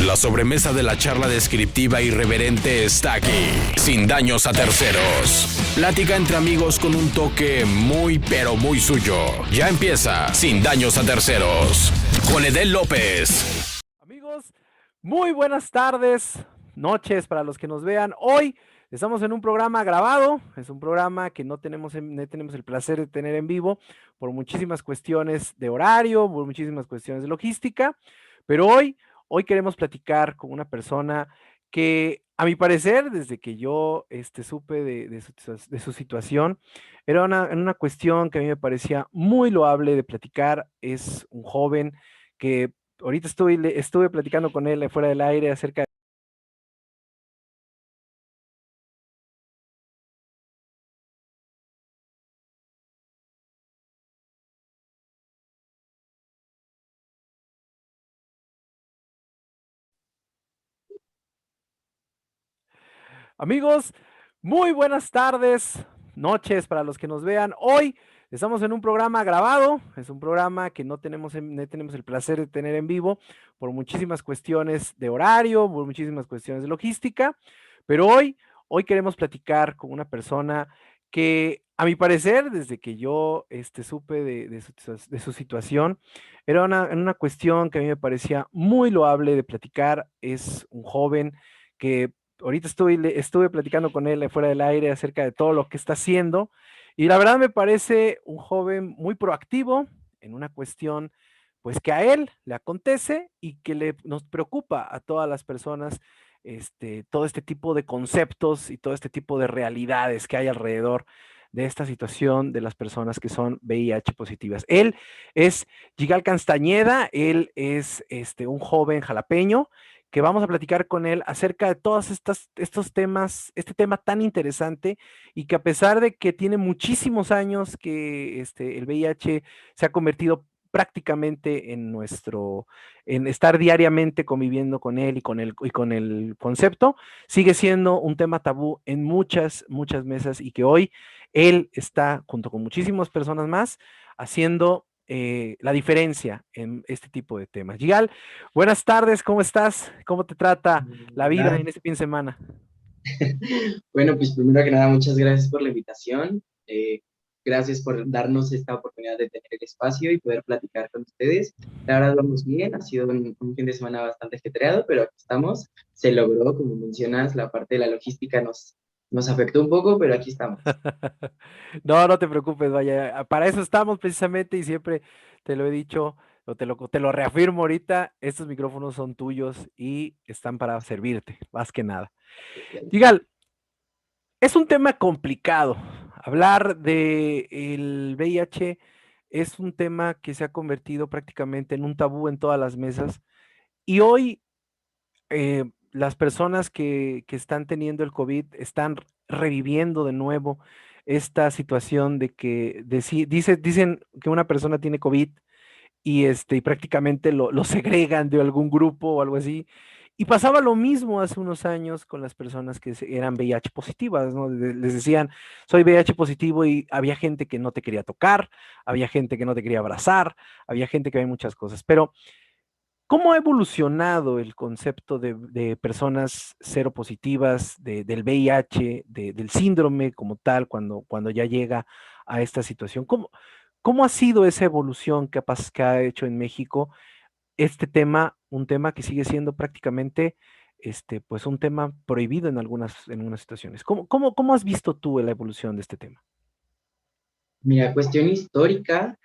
La sobremesa de la charla descriptiva irreverente está aquí, sin daños a terceros. Plática entre amigos con un toque muy pero muy suyo. Ya empieza, sin daños a terceros, con Edel López. Amigos, muy buenas tardes, noches para los que nos vean. Hoy estamos en un programa grabado, es un programa que no tenemos el placer de tener en vivo por muchísimas cuestiones de horario, por muchísimas cuestiones de logística, pero hoy queremos platicar con una persona que, a mi parecer, desde que yo supe de su situación, era una cuestión que a mí me parecía muy loable de platicar. Es un joven que ahorita estuve platicando con él fuera del aire acerca de... Amigos, muy buenas tardes, noches para los que nos vean. Hoy estamos en un programa grabado, es un programa que no tenemos el placer de tener en vivo por muchísimas cuestiones de horario, por muchísimas cuestiones de logística, pero hoy queremos platicar con una persona que, a mi parecer, desde que yo supe de su situación, era una cuestión que a mí me parecía muy loable de platicar. Es un joven que ahorita estuve platicando con él fuera del aire acerca de todo lo que está haciendo, y la verdad me parece un joven muy proactivo en una cuestión pues que a él le acontece y que nos preocupa a todas las personas, todo este tipo de conceptos y todo este tipo de realidades que hay alrededor de esta situación de las personas que son VIH positivas. Él es Yigal Castañeda, él es un joven jalapeño que vamos a platicar con él acerca de todos estos temas, este tema tan interesante, y que, a pesar de que tiene muchísimos años que el VIH se ha convertido prácticamente en estar diariamente conviviendo con él y con el concepto, sigue siendo un tema tabú en muchas, muchas mesas, y que hoy él está, junto con muchísimas personas más, haciendo la diferencia en este tipo de temas. Yigal, buenas tardes, ¿cómo estás? ¿Cómo te trata la vida Hola. en este fin de semana? Bueno, pues primero que nada, muchas gracias por la invitación. Gracias por darnos esta oportunidad de tener el espacio y poder platicar con ustedes. La verdad, vamos bien. Ha sido un fin de semana bastante ajetreado, pero aquí estamos. Se logró, como mencionas, la parte de la logística nos afectó un poco, pero aquí estamos. No, no te preocupes, vaya, para eso estamos precisamente, y siempre te lo he dicho, o te lo reafirmo ahorita: estos micrófonos son tuyos y están para servirte, más que nada. Yigal, es un tema complicado. Hablar de el VIH es un tema que se ha convertido prácticamente en un tabú en todas las mesas, y hoy las personas que están teniendo el COVID están reviviendo de nuevo esta situación de que dicen que una persona tiene COVID, y prácticamente lo segregan de algún grupo o algo así. Y pasaba lo mismo hace unos años con las personas que eran VIH positivas, ¿no? Les decían, soy VIH positivo, y había gente que no te quería tocar, había gente que no te quería abrazar, había gente que había muchas cosas. Pero ¿cómo ha evolucionado el concepto de personas seropositivas, del VIH, del síndrome como tal, cuando ya llega a esta situación? ¿Cómo ha sido esa evolución que ha hecho en México este tema, un tema que sigue siendo prácticamente pues un tema prohibido en algunas situaciones? ¿Cómo has visto tú la evolución de este tema? Mira, cuestión histórica,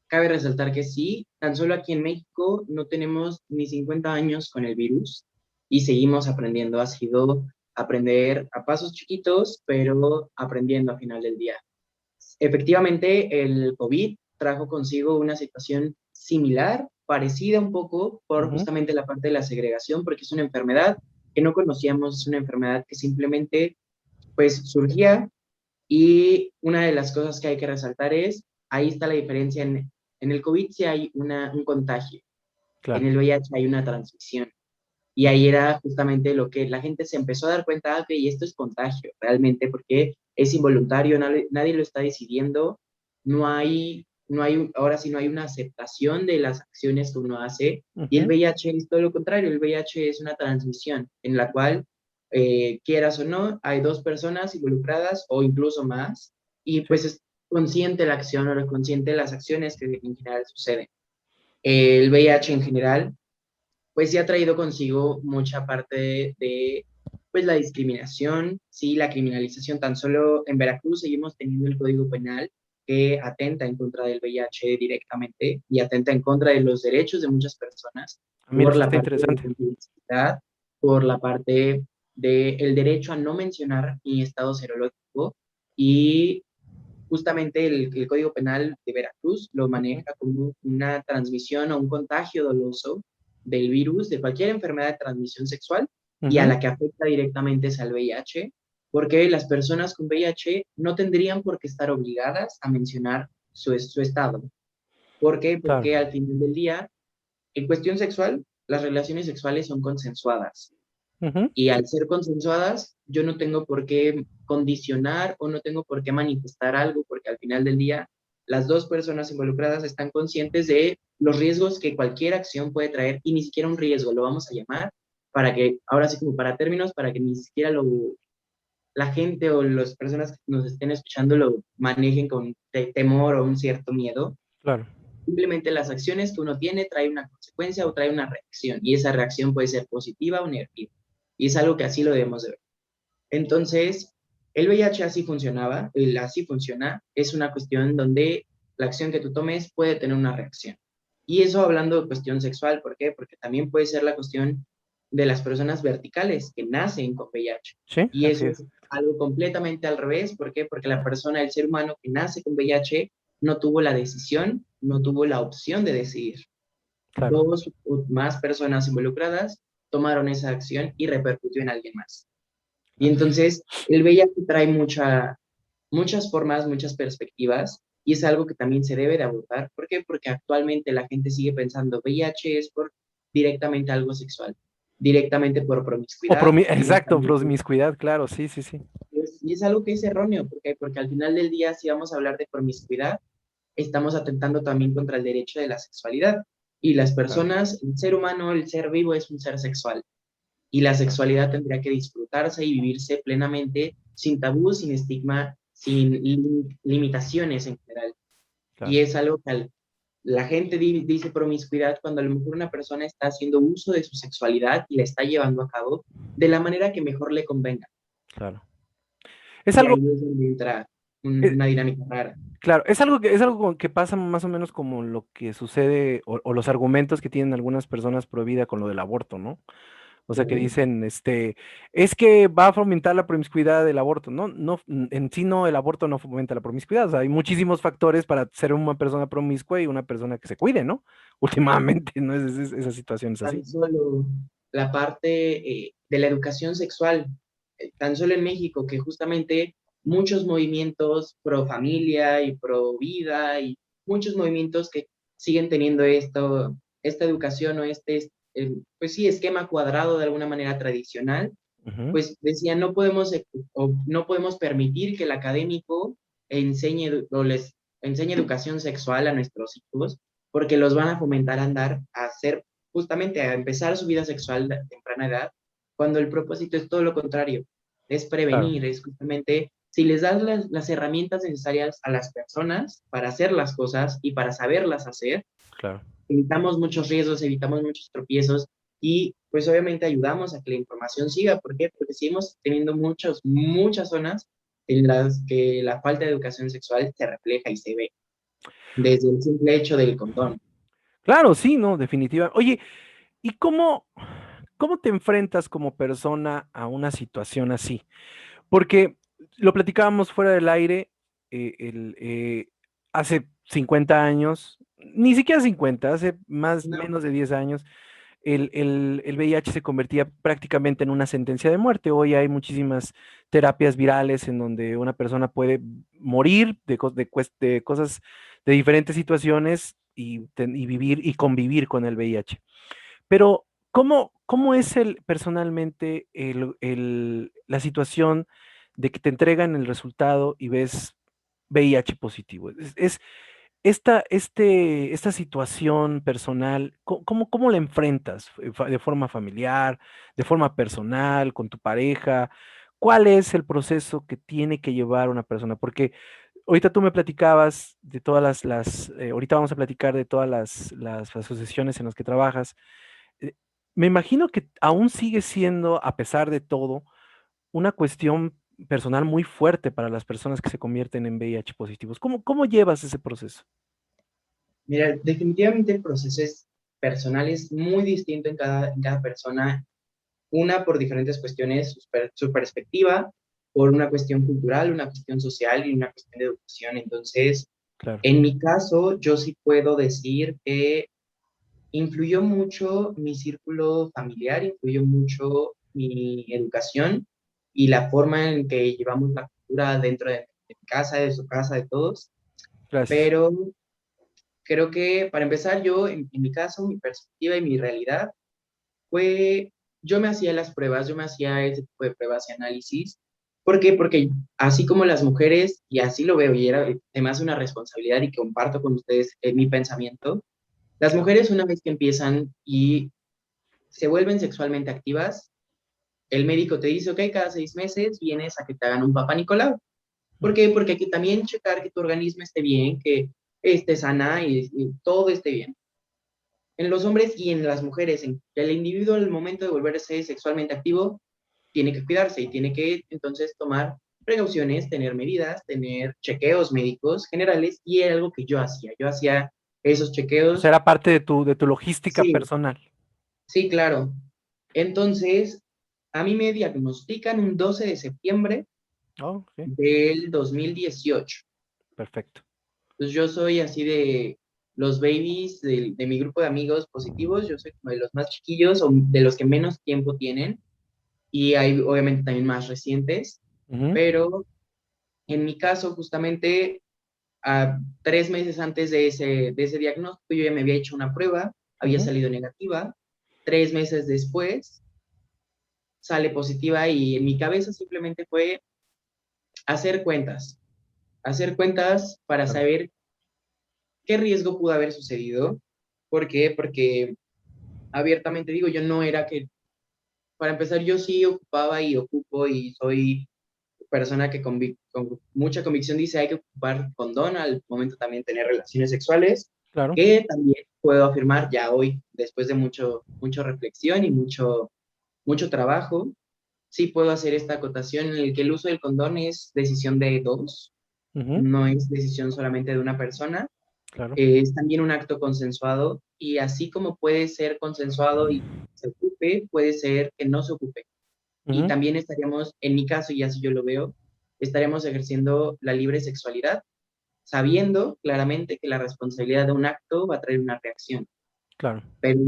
cabe resaltar que sí, tan solo aquí en México no tenemos ni 50 años con el virus y seguimos aprendiendo. Ha sido aprender a pasos chiquitos, pero aprendiendo al final del día. Efectivamente, el COVID trajo consigo una situación similar, parecida un poco por Ujú. justamente la parte de la segregación, porque es una enfermedad que no conocíamos, es una enfermedad que simplemente pues surgía, y una de las cosas que hay que resaltar es, ahí está la diferencia. En el COVID sí hay un contagio, en Claro. el VIH hay una transmisión. Y ahí era justamente lo que la gente se empezó a dar cuenta: ok, esto es contagio realmente, porque es involuntario, nadie lo está decidiendo, no hay no hay, ahora sí no hay una aceptación de las acciones que uno hace, y el Ujú. VIH es todo lo contrario, el VIH es una transmisión en la cual, quieras o no, hay dos personas involucradas o incluso más, y Sí. pues es consciente la acción o consciente las acciones que en general suceden. El VIH en general, pues sí ha traído consigo mucha parte pues la discriminación, sí, la criminalización. Tan solo en Veracruz seguimos teniendo el Código Penal que atenta en contra del VIH directamente y atenta en contra de los derechos de muchas personas Mira, por eso la está parte de la interesante. confidencialidad, por la parte del derecho a no mencionar mi estado serológico, y justamente el Código Penal de Veracruz lo Ujú, maneja como una transmisión o un contagio doloso del virus, de cualquier enfermedad de transmisión sexual, y a ujú, la que afecta directamente es al VIH, porque las personas con VIH no tendrían por qué estar obligadas a mencionar su estado. ¿Por qué? claro. Porque al final del día, en cuestión sexual, las relaciones sexuales son consensuadas. Ujú, Y al ser consensuadas, yo no tengo por qué condicionar o no tengo por qué manifestar algo, porque al final del día, las dos personas involucradas están conscientes de los riesgos que cualquier acción puede traer, y ni siquiera un riesgo, lo vamos a llamar, para que, ahora sí como para términos, para que ni siquiera la gente o las personas que nos estén escuchando lo manejen con temor o un cierto miedo. claro. Simplemente las acciones que uno tiene trae una consecuencia o trae una reacción, y esa reacción puede ser positiva o negativa. Y es algo que así lo debemos de ver. Entonces, el VIH así funcionaba, el así funciona, es una cuestión donde la acción que tú tomes puede tener una reacción. Y eso hablando de cuestión sexual, ¿por qué? Porque también puede ser la cuestión de las personas verticales que nacen con VIH. Sí, Y así eso es. es algo completamente al revés, ¿por qué? Porque la persona, el ser humano que nace con VIH, no tuvo la decisión, no tuvo la opción de decidir. Claro. Dos o más personas involucradas tomaron esa acción y repercutió en alguien más. Y Claro. entonces el VIH trae muchas formas, muchas perspectivas, y es algo que también se debe de abordar. ¿Por qué? Porque actualmente la gente sigue pensando VIH es por directamente algo sexual, directamente por promiscuidad, Exacto, directamente. promiscuidad, claro, sí, sí, sí. Y es algo que es erróneo, porque al final del día, si vamos a hablar de promiscuidad, estamos atentando también contra el derecho de la sexualidad. Y las Claro, personas, el ser humano, el ser vivo es un ser sexual. Y la claro, sexualidad tendría que disfrutarse y vivirse plenamente, sin tabú, sin estigma, sin limitaciones en general. Y claro. es algo que la gente dice promiscuidad cuando a lo mejor una persona está haciendo uso de su sexualidad y la está llevando a cabo de la manera que mejor le convenga. Claro. Es Y algo, ahí es donde entra eh, una dinámica rara. claro, es algo que pasa más o menos como lo que sucede o los argumentos que tienen algunas personas pro vida con lo del aborto, ¿no? O sea, que Ujú. dicen, es que va a fomentar la promiscuidad del aborto. No, no, en sí no, el aborto no fomenta la promiscuidad. O sea, hay muchísimos factores para ser una persona promiscua y una persona que se cuide, ¿no? Últimamente, ¿no? Esa situación es así. Tan solo la parte de la educación sexual, tan solo en México, que justamente muchos movimientos pro familia y pro vida y muchos movimientos que siguen teniendo esta educación o pues sí, esquema cuadrado de alguna manera tradicional, Ujú, pues decían, no podemos, o no podemos permitir que el académico o les enseñe educación sexual a nuestros hijos, porque los van a fomentar a andar a hacer, justamente a empezar su vida sexual a temprana edad, cuando el propósito es todo lo contrario, es claro, prevenir, es justamente, si les das las herramientas necesarias a las personas para hacer las cosas y para saberlas hacer, claro. evitamos muchos riesgos, evitamos muchos tropiezos, y pues obviamente ayudamos a que la información siga. ¿Por qué? Porque seguimos teniendo muchas zonas en las que la falta de educación sexual se refleja y se ve, desde el simple hecho del condón. Claro, sí, no, definitiva. Oye, ¿y cómo te enfrentas como persona a una situación así? Porque lo platicábamos fuera del aire, hace 50 años, ni siquiera 50, hace No, menos de 10 años, el VIH se convertía prácticamente en una sentencia de muerte. Hoy hay muchísimas terapias virales en donde una persona puede morir de cosas, de diferentes situaciones y vivir y convivir con el VIH. Pero, ¿cómo es personalmente la situación de que te entregan el resultado y ves VIH positivo? esta situación personal, ¿cómo la enfrentas? ¿De forma familiar, de forma personal, con tu pareja? ¿Cuál es el proceso que tiene que llevar una persona? Porque ahorita tú me platicabas de todas ahorita vamos a platicar de todas las asociaciones en las que trabajas. Eh, Me imagino que aún sigue siendo, a pesar de todo, una cuestión personal muy fuerte para las personas que se convierten en VIH positivos. ¿Cómo llevas ese proceso? Mira, definitivamente el proceso es personal, es muy distinto en cada persona, una por diferentes cuestiones, su perspectiva, por una cuestión cultural, una cuestión social y una cuestión de educación. Entonces, Claro. en mi caso, yo sí puedo decir que influyó mucho mi círculo familiar, influyó mucho mi educación y la forma en que llevamos la cultura dentro de mi casa, de su casa, de todos. Gracias. Pero creo que para empezar, yo, en mi caso, mi perspectiva y mi realidad fue, yo me hacía las pruebas, yo me hacía ese tipo de pruebas y análisis. ¿Por qué? Porque así como las mujeres, y así lo veo, y era, se me hace una responsabilidad y comparto con ustedes mi pensamiento, las Claro. mujeres una vez que empiezan y se vuelven sexualmente activas, el médico te dice, ok, cada 6 meses vienes a que te hagan un papá Nicolau. ¿Por Mm. qué? Porque hay que también checar que tu organismo esté bien, que esté sana y todo esté bien. En los hombres y en las mujeres, en el individuo al momento de volverse sexualmente activo, tiene que cuidarse y tiene que entonces tomar precauciones, tener medidas, tener chequeos médicos generales y era algo que yo hacía. Yo hacía esos O sea, chequeos, era parte de tu logística sí, personal. sí, claro. Entonces, a mí me diagnostican un 12 de septiembre Oh, sí, del 2018. perfecto. Entonces yo soy así de los babies de mi grupo de amigos positivos, yo soy como de los más chiquillos o de los que menos tiempo tienen y hay obviamente también más recientes, Ujú, pero en mi caso justamente 3 meses antes de ese diagnóstico yo ya me había hecho una prueba, había ujú, salido negativa, 3 meses después sale positiva y en mi cabeza simplemente fue hacer hacer cuentas para claro. saber qué riesgo pudo haber sucedido. ¿Por qué? Porque abiertamente digo, yo no era que, para empezar, yo sí ocupaba y ocupo y soy persona que con mucha convicción dice hay que ocupar condón al momento también tener relaciones sexuales, Claro. que también puedo afirmar ya hoy, después de mucho reflexión y mucho trabajo, sí puedo hacer esta acotación en el que el uso del condón es decisión de dos, Ujú, no es decisión solamente de una persona. claro. Es también un acto consensuado y así como puede ser consensuado y se ocupe, puede ser que no se ocupe. Y Ujú, también estaríamos, en mi caso, y así yo lo veo, estaríamos ejerciendo la libre sexualidad, sabiendo claramente que la responsabilidad de un acto va a traer una reacción, claro. pero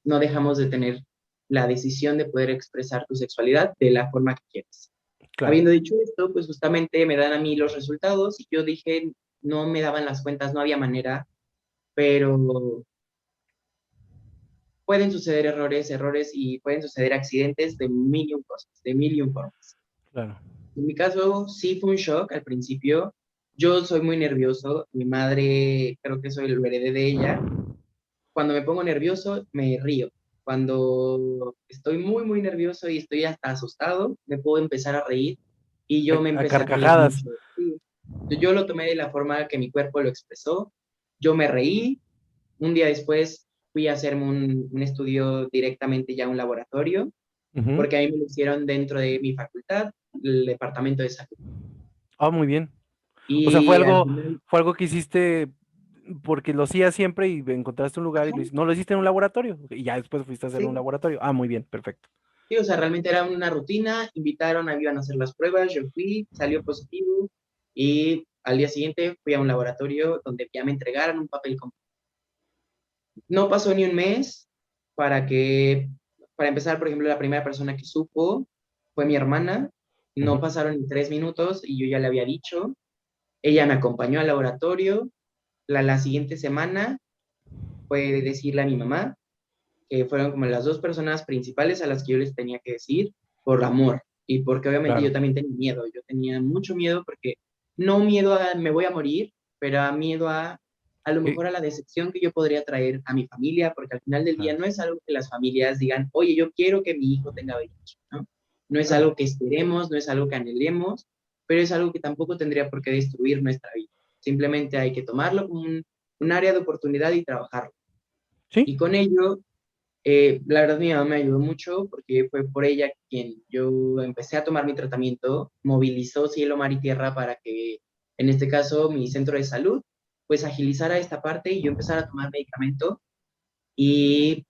no dejamos de tener la decisión de poder expresar tu sexualidad de la forma que quieras. Claro. Habiendo dicho esto, pues justamente me dan a mí los resultados y yo dije, no me daban las cuentas, no había manera, pero pueden suceder errores y pueden suceder accidentes de mil y un cosas, de mil y un formas. Claro. En mi caso, sí fue un shock al principio. Yo soy muy nervioso. Mi madre, creo que soy el heredé de ella. Cuando me pongo nervioso, me río. Cuando estoy muy nervioso y estoy hasta asustado, me puedo empezar a reír y yo me A empecé a reír carcajadas. mucho. Sí. Yo lo tomé de la forma que mi cuerpo lo expresó. Yo me reí, un día después fui a hacerme un estudio directamente ya a un laboratorio, Ujú. porque a mí me lo hicieron dentro de mi facultad, el departamento de salud. Ah, muy bien. O sea, fue Y al algo, final, fue algo que hiciste porque lo hacías siempre y encontraste un lugar y ajá, no lo hiciste en un laboratorio. Y ya después fuiste a hacerlo en un sí, laboratorio. Ah, muy bien, perfecto. sí, o sea, realmente era una rutina, invitaron, a iban a hacer las pruebas, yo fui, salió positivo y al día siguiente fui a un laboratorio donde ya me entregaron un papel. No pasó ni un mes para que, para empezar, por ejemplo, la primera persona que supo fue mi hermana. Ujú, No pasaron ni 3 minutos y yo ya le había dicho. Ella me acompañó al laboratorio. La siguiente semana fue decirle a mi mamá, que fueron como las dos personas principales a las que yo les tenía que decir por amor y porque obviamente yo claro. también tenía miedo. Yo tenía mucho miedo porque no miedo a me voy a morir, pero a miedo a a lo Sí, mejor a la decepción que yo podría traer a mi familia, porque al final del día claro, no es algo que las familias digan, oye, yo quiero que mi hijo tenga VIH, ¿no? No es claro. algo que esperemos, no es algo que anhelemos, pero es algo que tampoco tendría por qué destruir nuestra vida. Simplemente hay que tomarlo como un área de oportunidad y trabajarlo. Sí, Y con ello, la verdad mi mamá me ayudó mucho porque fue por ella quien yo empecé a tomar mi tratamiento, movilizó cielo, mar y tierra para que, en este caso, mi centro de salud, pues agilizara esta parte y yo empezara a tomar medicamento. Y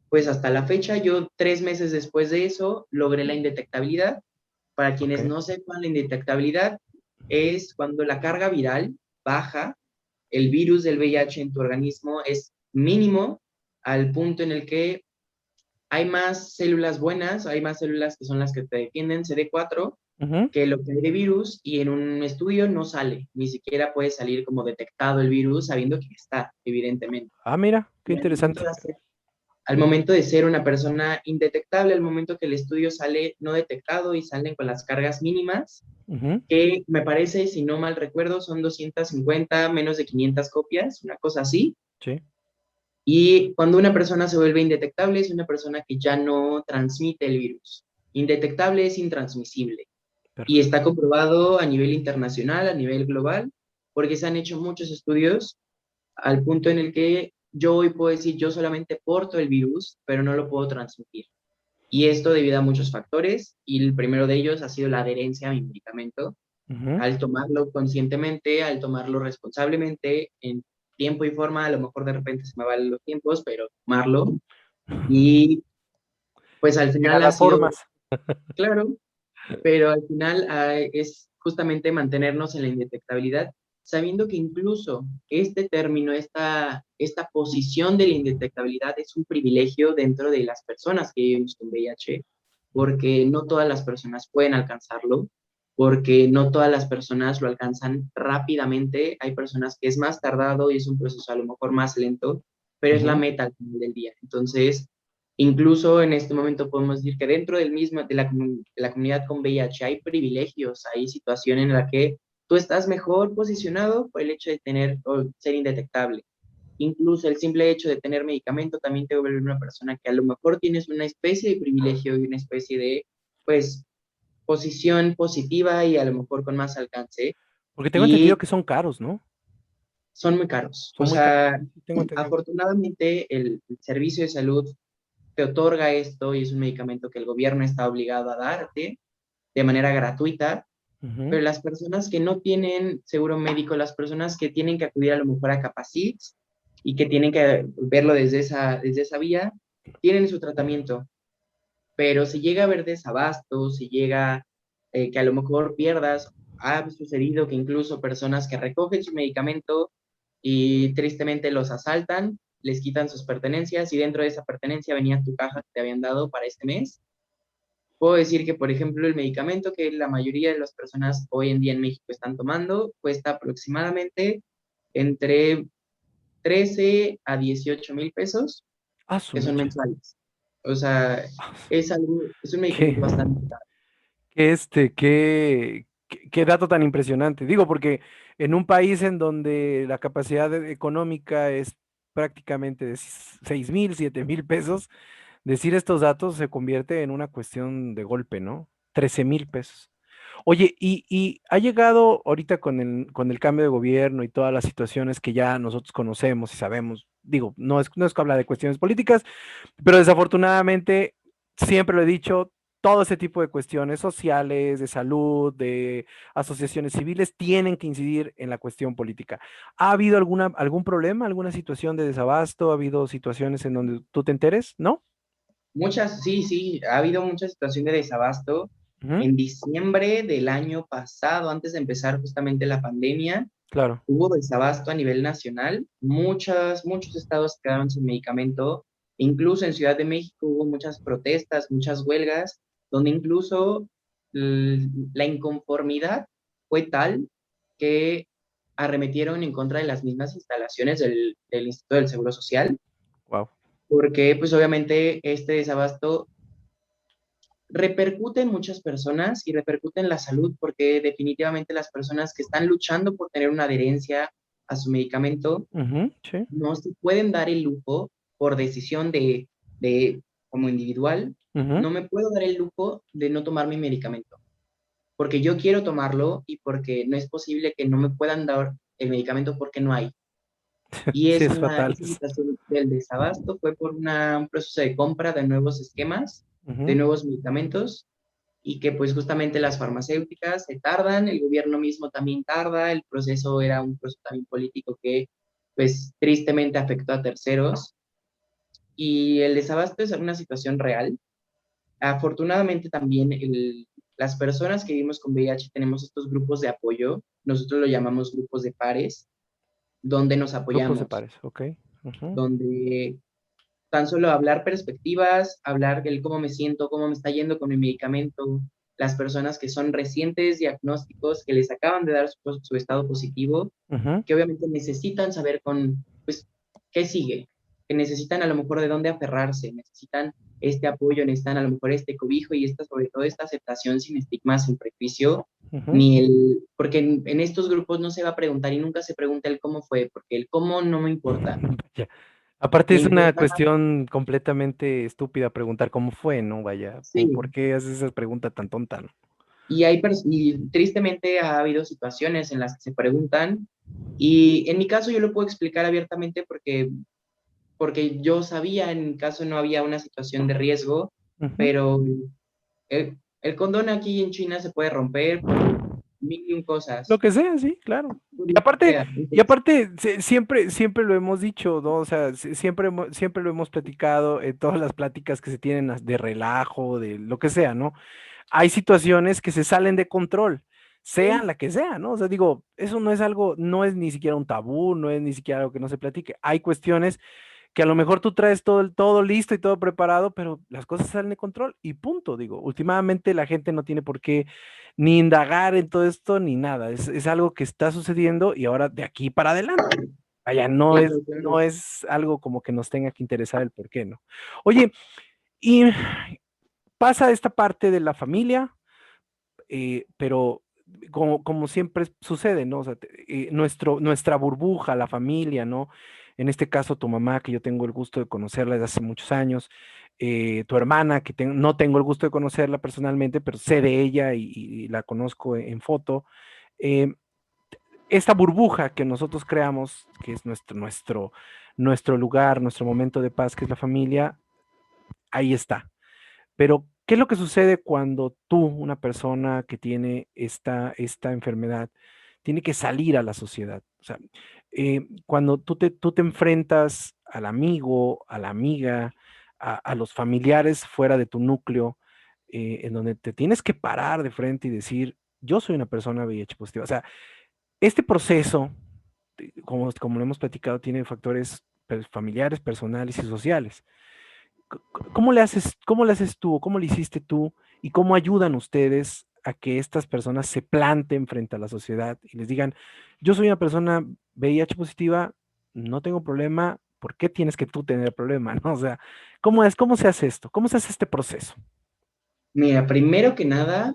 pues hasta la fecha, yo 3 meses después de eso, logré la indetectabilidad. Para ok. quienes no sepan, la indetectabilidad es cuando la carga viral baja, el virus del VIH en tu organismo es mínimo al punto en el que hay más células buenas, hay más células que son las que te defienden, CD4, Ujú. que lo que hay de virus, y en un estudio no sale, ni siquiera puede salir como detectado el virus sabiendo que está, evidentemente. Ah, mira, qué Y interesante. al momento de ser una persona indetectable, al momento que el estudio sale no detectado y salen con las cargas mínimas, Ujú. que me parece, si no mal recuerdo, son 250, menos de 500 copias, una cosa así. Sí, Y cuando una persona se vuelve indetectable, es una persona que ya no transmite el virus. Indetectable es intransmisible. Y perfecto. está comprobado a nivel internacional, a nivel global, porque se han hecho muchos estudios al punto en el que yo hoy puedo decir, yo solamente porto el virus, pero no lo puedo transmitir. Y esto debido a muchos factores, y el primero de ellos ha sido la adherencia a mi medicamento. Ujú. Al tomarlo conscientemente, al tomarlo responsablemente, en tiempo y forma, a lo mejor de repente se me valen los tiempos, pero tomarlo. Y pues al Llega final ha las sido, formas. claro, pero al final es justamente mantenernos en la indetectabilidad, sabiendo que incluso este término, esta posición de la indetectabilidad es un privilegio dentro de las personas que vivimos con VIH, porque no todas las personas pueden alcanzarlo, porque no todas las personas lo alcanzan rápidamente, hay personas que es más tardado y es un proceso a lo mejor más lento, pero es la Ujú. meta al final del día. Entonces, incluso en este momento podemos decir que dentro del mismo, de la comunidad con VIH hay privilegios, hay situación en la que tú estás mejor posicionado por el hecho de tener o ser indetectable. Incluso el simple hecho de tener medicamento también te vuelve una persona que a lo mejor tienes una especie de privilegio y una especie de, pues, posición positiva y a lo mejor con más alcance. Porque tengo entendido Y que son caros, ¿no? son muy caros. O Son muy caros. sea, Sí, tengo entendido. afortunadamente el servicio de salud te otorga esto y es un medicamento que el gobierno está obligado a darte de manera gratuita, Ujú. pero las personas que no tienen seguro médico, las personas que tienen que acudir a lo mejor a Capacit y que tienen que verlo desde esa vía, tienen su tratamiento, pero si llega a haber desabasto, si llega que a lo mejor pierdas, ha sucedido que incluso personas que recogen su medicamento y tristemente los asaltan, les quitan sus pertenencias y dentro de esa pertenencia venía tu caja que te habían dado para este mes. Puedo decir que, por ejemplo, el medicamento que la mayoría de las personas hoy en día en México están tomando cuesta aproximadamente entre 13 a 18,000 pesos, Ah, su que son mecha. mensuales. O sea, Ah, es un qué, medicamento bastante caro. qué dato tan impresionante. Digo, porque en un país en donde la capacidad económica es prácticamente de 6,000, 7,000 pesos, decir estos datos se convierte en una cuestión de golpe, ¿no? 13,000 pesos. Oye, y ha llegado ahorita con el cambio de gobierno y todas las situaciones que ya nosotros conocemos y sabemos, digo, no es que habla de cuestiones políticas, pero desafortunadamente, siempre lo he dicho, todo ese tipo de cuestiones sociales, de salud, de asociaciones civiles, tienen que incidir en la cuestión política. ¿Ha habido algún problema, alguna situación de desabasto? ¿Ha habido situaciones en donde tú te enteres? ¿No? Muchas, sí, sí, ha habido mucha situación de desabasto. Ujú. En diciembre del año pasado, antes de empezar justamente la pandemia, Claro. hubo desabasto a nivel nacional. Muchos estados quedaron sin medicamento. Incluso en Ciudad de México hubo muchas protestas, muchas huelgas, donde incluso la inconformidad fue tal que arremetieron en contra de las mismas instalaciones del Instituto del Seguro Social, Wow. porque pues obviamente este desabasto repercute en muchas personas y repercute en la salud porque definitivamente las personas que están luchando por tener una adherencia a su medicamento, Ujú, sí. no se pueden dar el lujo por decisión de como individual, Ujú. no me puedo dar el lujo de no tomar mi medicamento, porque yo quiero tomarlo y porque no es posible que no me puedan dar el medicamento porque no hay. Y Sí, es fatal esa eso. situación del desabasto fue por un proceso de compra de nuevos esquemas, de Ujú, nuevos medicamentos, y que pues justamente las farmacéuticas se tardan, el gobierno mismo también tarda, el proceso era un proceso también político que pues tristemente afectó a terceros, y el desabasto es una situación real. Afortunadamente también las personas que vivimos con VIH tenemos estos grupos de apoyo, nosotros lo llamamos grupos de pares, donde nos grupos de apoyamos, pares, ok. Ujú, donde tan solo hablar perspectivas, hablar del cómo me siento, cómo me está yendo con mi medicamento, las personas que son recientes diagnósticos, que les acaban de dar su estado positivo, ujú. que obviamente necesitan saber pues, qué sigue, que necesitan a lo mejor de dónde aferrarse, necesitan este apoyo, necesitan a lo mejor este cobijo y sobre todo esta aceptación sin estigma, sin prejuicio, Ujú. porque en estos grupos no se va a preguntar y nunca se pregunta el cómo fue, porque el cómo no me importa. Vaya. Aparte Me es una importa, cuestión completamente estúpida preguntar cómo fue, ¿no? Vaya, ¿por sí. qué haces esa pregunta tan tonta, no? Y tristemente ha habido situaciones en las que se preguntan, y en mi caso yo lo puedo explicar abiertamente porque yo sabía en mi caso no había una situación de riesgo, Ujú. pero el condón aquí en China se puede romper por mil y un Lo cosas, que sea, sí, claro. por Y lo que aparte, sea. y Entonces, aparte, siempre lo hemos dicho, ¿no? O sea, siempre lo hemos platicado en todas las pláticas que se tienen de relajo, de lo que sea, ¿no? Hay situaciones que se salen de control, sea sí, la que sea, ¿no? O sea, digo, eso no es algo, no es ni siquiera un tabú, no es ni siquiera algo que no se platique. Hay cuestiones que a lo mejor tú traes todo listo y todo preparado, pero las cosas salen de control y punto, digo. Últimamente la gente no tiene por qué ni indagar en todo esto ni nada. Es algo que está sucediendo y ahora de aquí para adelante. Vaya, claro, claro. no es algo como que nos tenga que interesar el por qué, ¿no? Oye, y pasa esta parte de la familia, pero como siempre sucede, ¿no? O sea, nuestra burbuja, la familia, ¿no? En este caso, tu mamá, que yo tengo el gusto de conocerla desde hace muchos años, tu hermana, que no tengo el gusto de conocerla personalmente, pero sé de ella y la conozco en foto. eh, Esta burbuja que nosotros creamos, que es nuestro lugar, nuestro momento de paz, que es la familia, ahí está. Pero, ¿qué es lo que sucede cuando tú, una persona que tiene esta enfermedad, tiene que salir a la sociedad? O sea, cuando tú te enfrentas al amigo, a la amiga, a los familiares fuera de tu núcleo, en donde te tienes que parar de frente y decir, yo soy una persona VIH positiva. O sea, este proceso, como lo hemos platicado, tiene factores familiares, personales y sociales. ¿Cómo le haces tú, cómo le hiciste tú y cómo ayudan ustedes a que estas personas se planten frente a la sociedad y les digan, yo soy una persona VIH positiva, no tengo problema, ¿por qué tienes que tú tener problema? ¿No? O sea, cómo se hace esto? ¿Cómo se hace este proceso? Mira, primero que nada,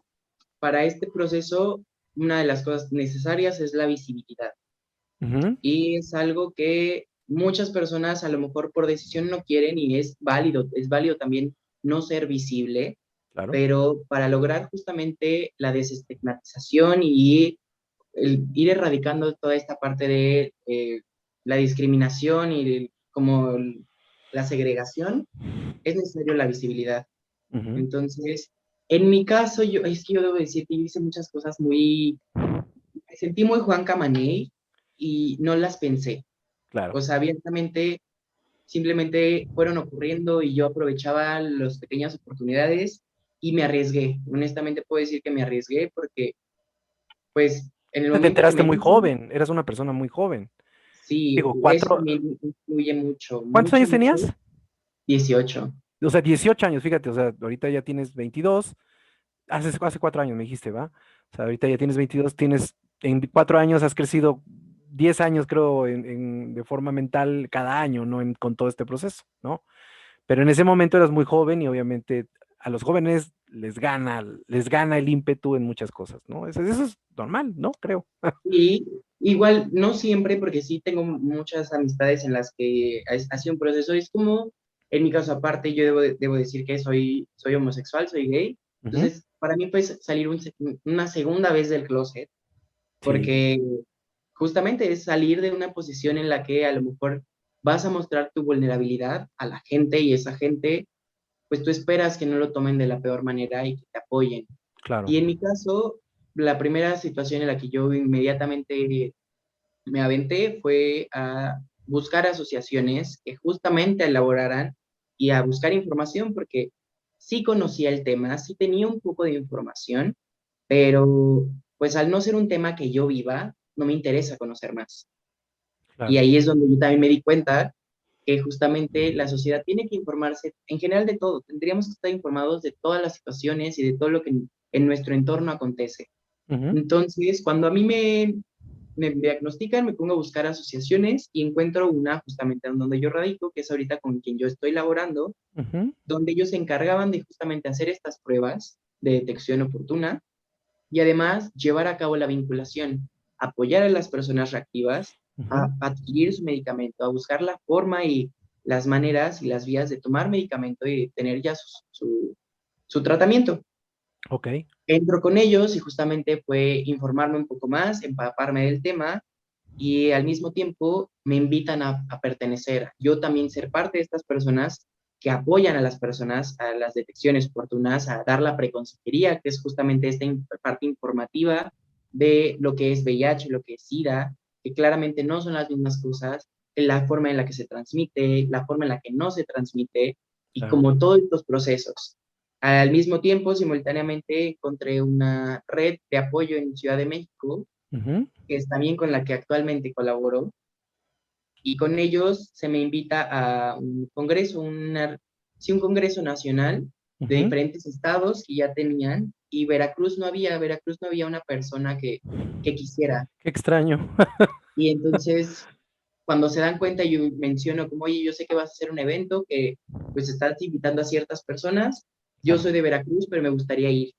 para este proceso, una de las cosas necesarias es la visibilidad. Ujú, Y es algo que muchas personas a lo mejor por decisión no quieren, y es válido también no ser visible, claro. pero para lograr justamente la desestigmatización y ir erradicando toda esta parte de la discriminación y la segregación, es necesario la visibilidad. Ujú, Entonces, en mi caso, es que yo debo decir que yo hice muchas cosas me sentí muy Juan Camaney y no las pensé. claro. O sea, abiertamente, simplemente fueron ocurriendo y yo aprovechaba las pequeñas oportunidades y me arriesgué. Honestamente puedo decir que me arriesgué porque, pues, en el Te momento que enteraste me muy dicen, joven, eras una persona muy joven. sí, Digo, eso también influye mucho, ¿cuántos mucho, años mucho. tenías? 18. O sea, 18 años, fíjate, o sea, ahorita ya tienes 22. Hace 4 años me dijiste, ¿va? O sea, ahorita ya tienes 22, en 4 años has crecido 10 años, creo, de forma mental cada año, ¿no? Con todo este proceso, ¿no? Pero en ese momento eras muy joven y obviamente a los jóvenes les gana el ímpetu en muchas cosas, ¿no? Eso es normal, ¿no? Creo. Y igual, no siempre, porque sí tengo muchas amistades en las que ha sido un proceso. Es como, en mi caso aparte, yo debo decir que soy homosexual, soy gay. Ujú. Entonces, para mí, pues, salir una segunda vez del closet, Sí, porque justamente es salir de una posición en la que a lo mejor vas a mostrar tu vulnerabilidad a la gente y esa gente, pues tú esperas que no lo tomen de la peor manera y que te apoyen. claro. Y en mi caso, la primera situación en la que yo inmediatamente me aventé fue a buscar asociaciones que justamente elaboraran y a buscar información porque sí conocía el tema, sí tenía un poco de información, pero pues al no ser un tema que yo viva, no me interesa conocer más. Y Claro. ahí es donde yo también me di cuenta que justamente la sociedad tiene que informarse en general de todo. Tendríamos que estar informados de todas las situaciones y de todo lo que en nuestro entorno acontece. Ujú, Entonces, cuando a mí me diagnostican, me pongo a buscar asociaciones y encuentro una justamente en donde yo radico, que es ahorita con quien yo estoy laborando, ujú, donde ellos se encargaban de justamente hacer estas pruebas de detección oportuna y además llevar a cabo la vinculación, apoyar a las personas reactivas ujú. a adquirir su medicamento, a buscar la forma y las maneras y las vías de tomar medicamento y tener ya su tratamiento. Ok. Entro con ellos y justamente fue informarme un poco más, empaparme del tema y al mismo tiempo me invitan a pertenecer, yo también ser parte de estas personas que apoyan a las personas a las detecciones oportunas, a dar la preconsejería, que es justamente esta parte informativa de lo que es VIH, lo que es SIDA, que claramente no son las mismas cosas, la forma en la que se transmite, la forma en la que no se transmite y Claro. como todos estos procesos. Al mismo tiempo, simultáneamente, encontré una red de apoyo en Ciudad de México, Ujú, que es también con la que actualmente colaboro, y con ellos se me invita a un congreso, sí, un congreso nacional de ujú. diferentes estados que ya tenían, y Veracruz no había una persona que quisiera. Qué extraño. Y entonces, cuando se dan cuenta, yo menciono como, oye, yo sé que vas a hacer un evento que pues estás invitando a ciertas personas, yo Claro. soy de Veracruz, pero me gustaría ir.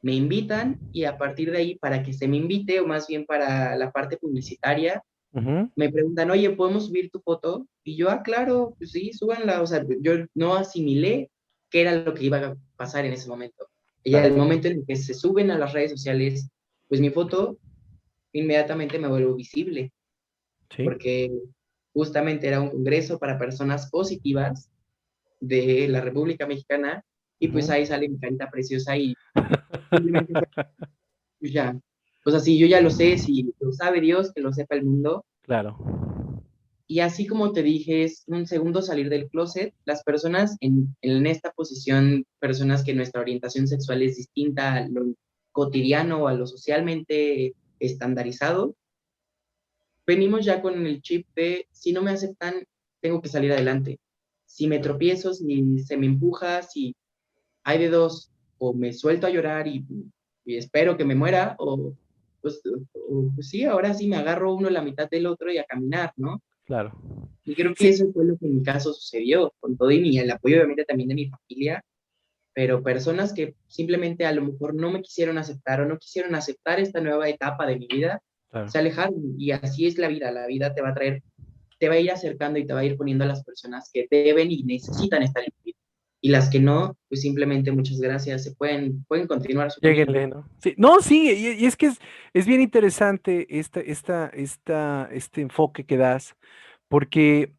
Me invitan y a partir de ahí, para que se me invite, o más bien para la parte publicitaria, Ujú, me preguntan, oye, ¿podemos subir tu foto? Y yo, claro, pues sí, súbanla. O sea, yo no asimilé qué era lo que iba a pasar en ese momento. Y al claro. momento en el que se suben a las redes sociales, pues mi foto inmediatamente me vuelvo visible, Sí. porque justamente era un congreso para personas positivas de la República Mexicana, y pues Ujú. ahí sale mi carita preciosa y simplemente pues ya, pues así yo ya lo sé, si lo sabe Dios, que lo sepa el mundo. Claro. Y así como te dije, es un segundo salir del closet, las personas en esta posición, personas que nuestra orientación sexual es distinta a lo cotidiano o a lo socialmente estandarizado, venimos ya con el chip de, si no me aceptan, tengo que salir adelante. Si me Claro. tropiezo, si se me empuja, si hay de dos, o me suelto a llorar y espero que me muera, pues sí, ahora sí me agarro uno la mitad del otro y a caminar, ¿no? Claro. Y creo que Sí, eso fue lo que en mi caso sucedió, con todo y el apoyo obviamente también de mi familia, pero personas que simplemente a lo mejor no me quisieron aceptar o no quisieron aceptar esta nueva etapa de mi vida, claro. se alejaron. Y así es la vida te va a traer, te va a ir acercando y te va a ir poniendo a las personas que deben y necesitan estar en tu vida. Y las que no, pues simplemente muchas gracias, pueden continuar su camino. Lléguenle, ¿no? Sí, no, sí, y es que es bien interesante este enfoque que das, porque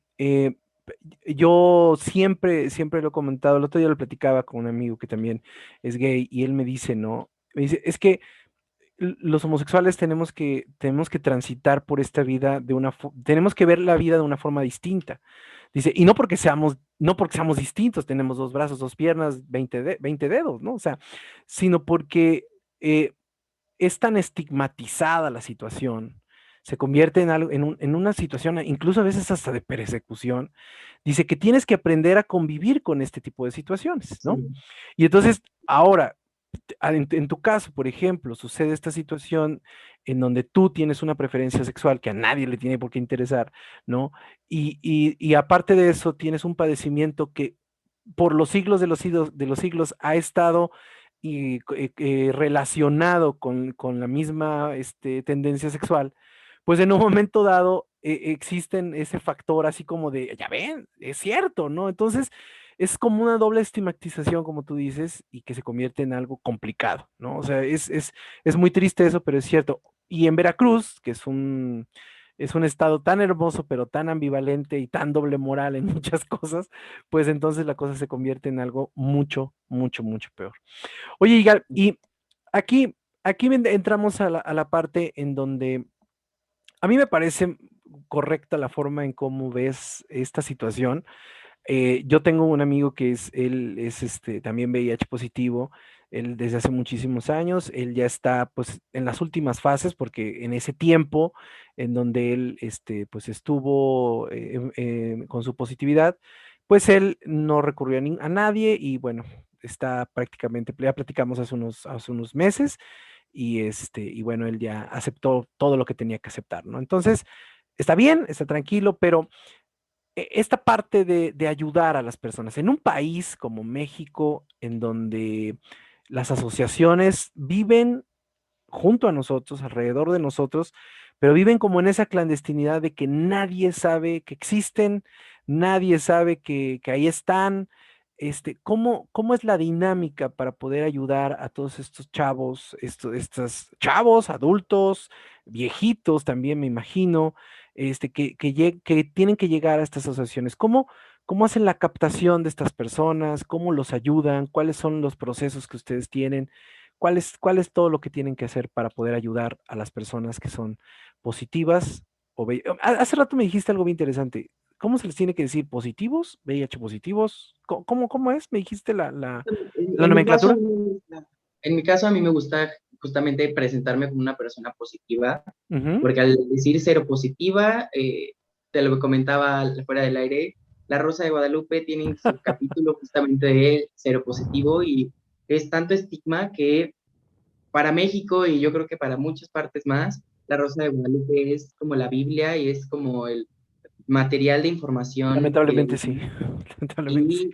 yo siempre lo he comentado, el otro día lo platicaba con un amigo que también es gay, y él me dice, ¿no? Me dice, es que los homosexuales tenemos que transitar por esta vida tenemos que ver la vida de una forma distinta. Dice, y no porque seamos distintos, tenemos dos brazos, dos piernas, 20 dedos, ¿no? O sea, sino porque eh, es tan estigmatizada la situación, se convierte en algo, en una situación, incluso a veces hasta de persecución. Dice que tienes que aprender a convivir con este tipo de situaciones, ¿no? Sí, Y entonces, ahora, en tu caso, por ejemplo, sucede esta situación en donde tú tienes una preferencia sexual que a nadie le tiene por qué interesar, ¿no? Y aparte de eso, tienes un padecimiento que por los siglos de los siglos ha estado relacionado con la misma tendencia sexual, pues en un momento dado existen ese factor así como de, ya ven, es cierto, ¿no? Entonces es como una doble estigmatización, como tú dices, y que se convierte en algo complicado, ¿no? O sea, es muy triste eso, pero es cierto. Y en Veracruz, que es un estado tan hermoso, pero tan ambivalente y tan doble moral en muchas cosas, pues entonces la cosa se convierte en algo mucho, mucho, mucho peor. Oye, Igal, y aquí entramos a la parte en donde a mí me parece correcta la forma en cómo ves esta situación. Yo tengo un amigo que él es también VIH positivo, él desde hace muchísimos años, él ya está pues en las últimas fases porque en ese tiempo en donde él pues estuvo con su positividad, pues él no recurrió a nadie y bueno, está prácticamente, ya platicamos hace unos meses y bueno, él ya aceptó todo lo que tenía que aceptar, ¿no? Entonces, está bien, está tranquilo, pero esta parte de ayudar a las personas en un país como México, en donde las asociaciones viven junto a nosotros, alrededor de nosotros, pero viven como en esa clandestinidad de que nadie sabe que existen, nadie sabe que ahí están. ¿Cómo es la dinámica para poder ayudar a todos estos chavos, estos chavos, adultos, viejitos también me imagino, que tienen que llegar a estas asociaciones? ¿Cómo hacen la captación de estas personas? ¿Cómo los ayudan? ¿Cuáles son los procesos que ustedes tienen? ¿Cuál es todo lo que tienen que hacer para poder ayudar a las personas que son positivas? Hace rato me dijiste algo bien interesante. ¿Cómo se les tiene que decir? ¿Positivos? ¿VIH positivos? ¿Cómo es? ¿Me dijiste la En mi caso, nomenclatura? en mi caso, a mí me gusta justamente presentarme como una persona positiva, Ujú. porque al decir cero positiva, te lo comentaba fuera del aire, La Rosa de Guadalupe tiene su capítulo justamente de cero positivo y es tanto estigma que para México y yo creo que para muchas partes más, La Rosa de Guadalupe es como la Biblia y es como el material de información Lamentablemente sí. Lamentablemente sí.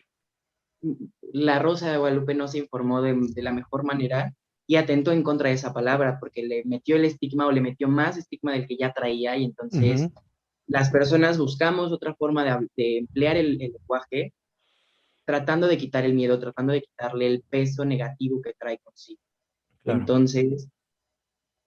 y La Rosa de Guadalupe no se informó de la mejor manera y atentó en contra de esa palabra porque le metió el estigma o le metió más estigma del que ya traía y entonces Ujú. las personas buscamos otra forma de emplear el lenguaje tratando de quitar el miedo, tratando de quitarle el peso negativo que trae consigo. Claro. Entonces,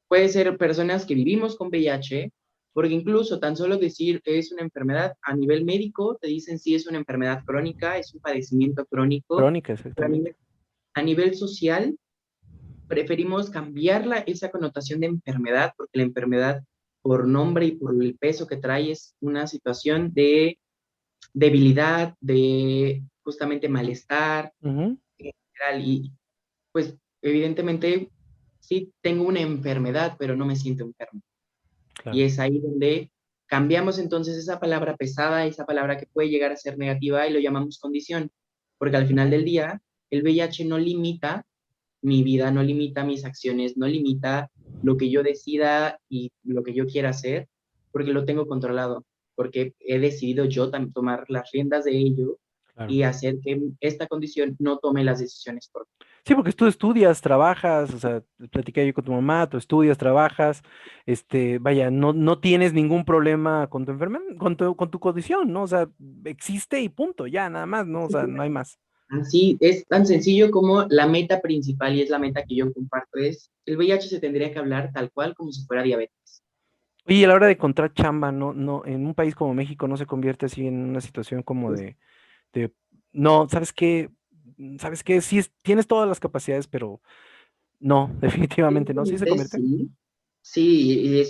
puede ser personas que vivimos con VIH, porque incluso tan solo decir es una enfermedad a nivel médico, te dicen si es una enfermedad crónica, es un padecimiento crónico, Crónica, pero exactamente. a nivel social preferimos cambiarla, esa connotación de enfermedad, porque la enfermedad por nombre y por el peso que trae es una situación de debilidad, de justamente malestar Ujú. en general. Y pues evidentemente sí tengo una enfermedad, pero no me siento enfermo. Y Claro. es ahí donde cambiamos entonces esa palabra pesada, esa palabra que puede llegar a ser negativa y lo llamamos condición, porque al final del día el VIH no limita mi vida, no limita mis acciones, no limita lo que yo decida y lo que yo quiera hacer, porque lo tengo controlado, porque he decidido yo también tomar las riendas de ello Claro. y hacer que esta condición no tome las decisiones por mí. Sí, porque tú estudias, trabajas, o sea, platiqué yo con tu mamá, tú estudias, trabajas, vaya, no tienes ningún problema con tu enfermedad, con tu condición, ¿no? O sea, existe y punto, ya, nada más, ¿no? O sea, no hay más. Así es tan sencillo como la meta principal y es la meta que yo comparto es el VIH se tendría que hablar tal cual como si fuera diabetes. Oye, y a la hora de encontrar chamba, en un país como México no se convierte así en una situación como Es- de, no, ¿sabes qué? ¿Sabes qué? Sí, tienes todas las capacidades, pero no, definitivamente no, sí se Técnicamente convierte. sí, sí, y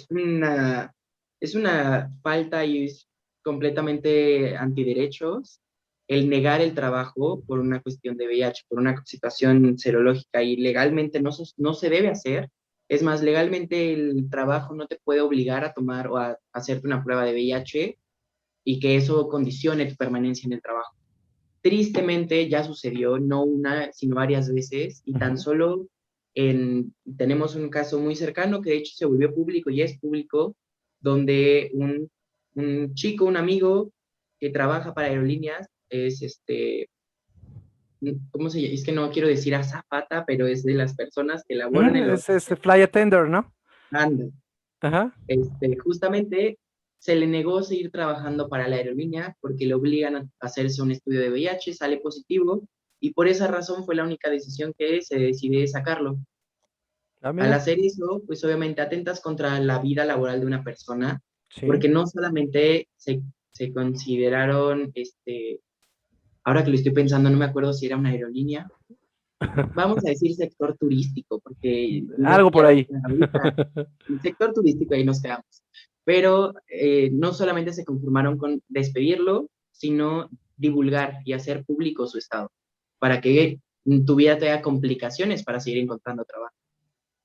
es una falta y es completamente antiderechos el negar el trabajo por una cuestión de VIH, por una situación serológica y legalmente no se debe hacer. Es más, legalmente el trabajo no te puede obligar a tomar o a hacerte una prueba de VIH y que eso condicione tu permanencia en el trabajo. Tristemente ya sucedió, no una, sino varias veces, y tan Ujú. solo tenemos un caso muy cercano que de hecho se volvió público y es público, donde un chico, un amigo que trabaja para aerolíneas, es ¿cómo se llama? Es que no quiero decir azafata, pero es de las personas que laboran en los... Es fly attender, ¿no? Anda. Ajá. Justamente se le negó seguir trabajando para la aerolínea porque le obligan a hacerse un estudio de VIH, sale positivo, y por esa razón fue la única decisión que se decide sacarlo. Ah, Al mira. hacer eso, pues obviamente atentas contra la vida laboral de una persona, Sí. porque no solamente se consideraron, ahora que lo estoy pensando, no me acuerdo si era una aerolínea, vamos a decir sector turístico, porque no Algo por quiero ahí. ahorita, el sector turístico ahí nos quedamos. Pero no solamente se conformaron con despedirlo, sino divulgar y hacer público su estado, para que tu vida tenga complicaciones para seguir encontrando trabajo.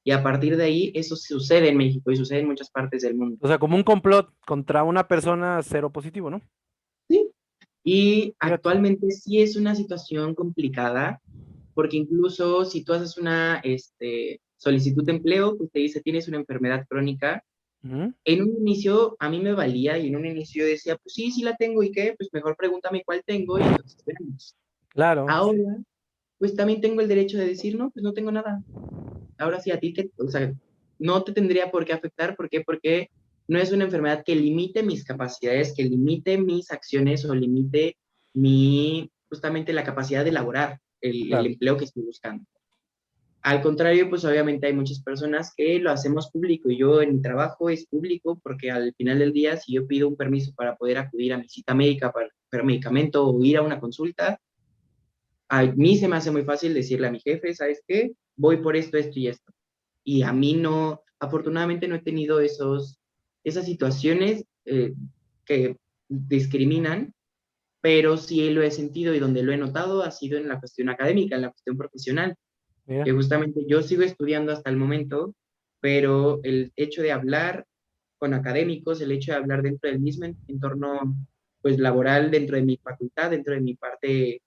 Y a partir de ahí, eso sucede en México y sucede en muchas partes del mundo. O sea, como un complot contra una persona cero positivo, ¿no? ¿Sí? Y Fíjate. actualmente sí es una situación complicada, porque incluso si tú haces una solicitud de empleo, pues te dice tienes una enfermedad crónica. Ujú. En un inicio a mí me valía y en un inicio decía, pues sí, sí la tengo y qué, pues mejor pregúntame cuál tengo y entonces veremos. Claro. Sí. Ahora, pues también tengo el derecho de decir, no, pues no tengo nada. Ahora sí, a ti que, o sea, no te tendría por qué afectar, ¿por qué? Porque no es una enfermedad que limite mis capacidades, que limite mis acciones o limite justamente la capacidad de elaborar el Claro. empleo que estoy buscando. Al contrario, pues obviamente hay muchas personas que lo hacemos público y yo en mi trabajo es público porque al final del día, si yo pido un permiso para poder acudir a mi cita médica para medicamento o ir a una consulta, a mí se me hace muy fácil decirle a mi jefe, ¿sabes qué? Voy por esto, esto y esto. Y a mí no, afortunadamente no he tenido esas situaciones que discriminan, pero sí lo he sentido y donde lo he notado ha sido en la cuestión académica, en la cuestión profesional, Mira. que justamente yo sigo estudiando hasta el momento, pero el hecho de hablar con académicos, el hecho de hablar dentro del mismo entorno pues laboral, dentro de mi facultad, dentro de mi parte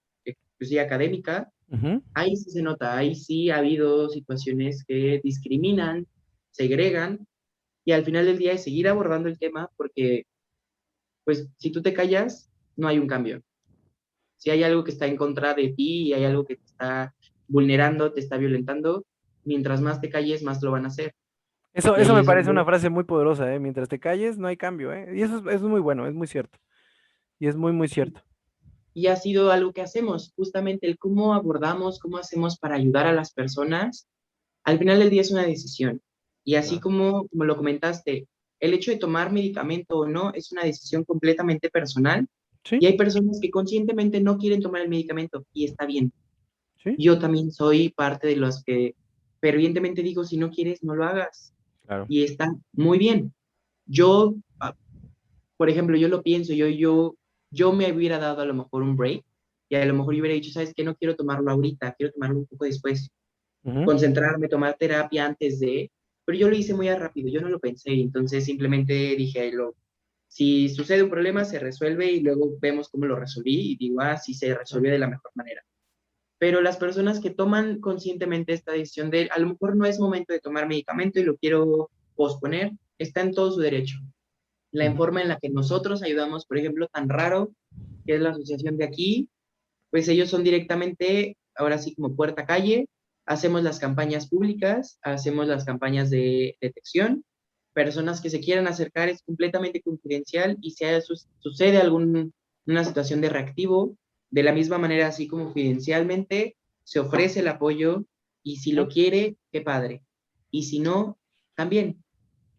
pues, sí, académica, Ujú. ahí sí se nota, ahí sí ha habido situaciones que discriminan, segregan, y al final del día es seguir abordando el tema porque, pues, si tú te callas, no hay un cambio. Si hay algo que está en contra de ti y hay algo que te está vulnerando, te está violentando, mientras más te calles, más lo van a hacer. Y Eso ahí me es parece una donde, frase muy poderosa, ¿eh? Mientras te calles, no hay cambio, ¿eh? Y eso es muy bueno, es muy cierto. Y es muy, muy cierto. y ha sido algo que hacemos, justamente el cómo abordamos, cómo hacemos para ayudar a las personas. Al final del día es una decisión. Y así Claro. como lo comentaste, el hecho de tomar medicamento o no es una decisión completamente personal. Sí, Y hay personas que conscientemente no quieren tomar el medicamento y está bien. sí, Yo también soy parte de los que fervientemente digo, si no quieres, no lo hagas. claro. Y está muy bien. Yo, por ejemplo, yo lo pienso, yo me hubiera dado a lo mejor un break y a lo mejor yo hubiera dicho, ¿sabes qué? No quiero tomarlo ahorita, quiero tomarlo un poco después, Ujú. concentrarme, tomar terapia antes de, pero yo lo hice muy rápido, yo no lo pensé, y entonces simplemente dije, si sucede un problema, se resuelve y luego vemos cómo lo resolví y digo, sí se resolvió de la mejor manera. Pero las personas que toman conscientemente esta decisión de, a lo mejor no es momento de tomar medicamento y lo quiero posponer, está en todo su derecho. La Ujú. forma en la que nosotros ayudamos, por ejemplo, tan raro, que es la asociación de aquí, pues ellos son directamente, ahora sí como puerta calle, hacemos las campañas públicas, hacemos las campañas de detección, personas que se quieran acercar es completamente confidencial y si sucede una situación de reactivo, de la misma manera, así como confidencialmente, se ofrece el apoyo y si lo Sí, quiere, qué padre. Y si no, también.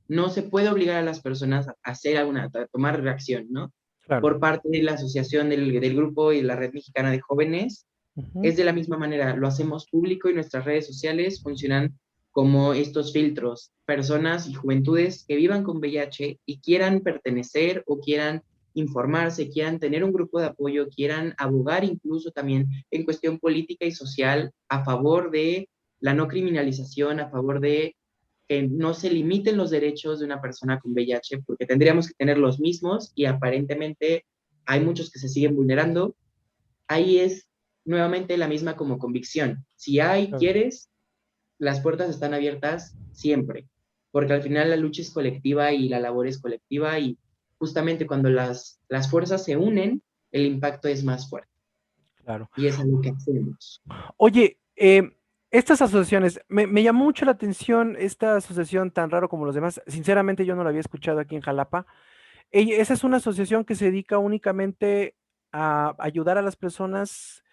No se puede obligar a las personas a hacer a tomar reacción, ¿no? claro. Por parte de la asociación del grupo y la Red Mexicana de Jóvenes, Ujú. es de la misma manera, lo hacemos público y nuestras redes sociales funcionan como estos filtros, personas y juventudes que vivan con VIH y quieran pertenecer o quieran informarse, quieran tener un grupo de apoyo, quieran abogar incluso también en cuestión política y social a favor de la no criminalización, a favor de que no se limiten los derechos de una persona con VIH, porque tendríamos que tener los mismos y aparentemente hay muchos que se siguen vulnerando. Ahí es nuevamente la misma como convicción. Si Claro. quieres, las puertas están abiertas siempre, porque al final la lucha es colectiva y la labor es colectiva y justamente cuando las fuerzas se unen, el impacto es más fuerte. claro. y es algo que hacemos. Oye, estas asociaciones, me llamó mucho la atención esta asociación tan raro como los demás. Sinceramente, yo no la había escuchado aquí en Jalapa. Esa es una asociación que se dedica únicamente a ayudar a las personas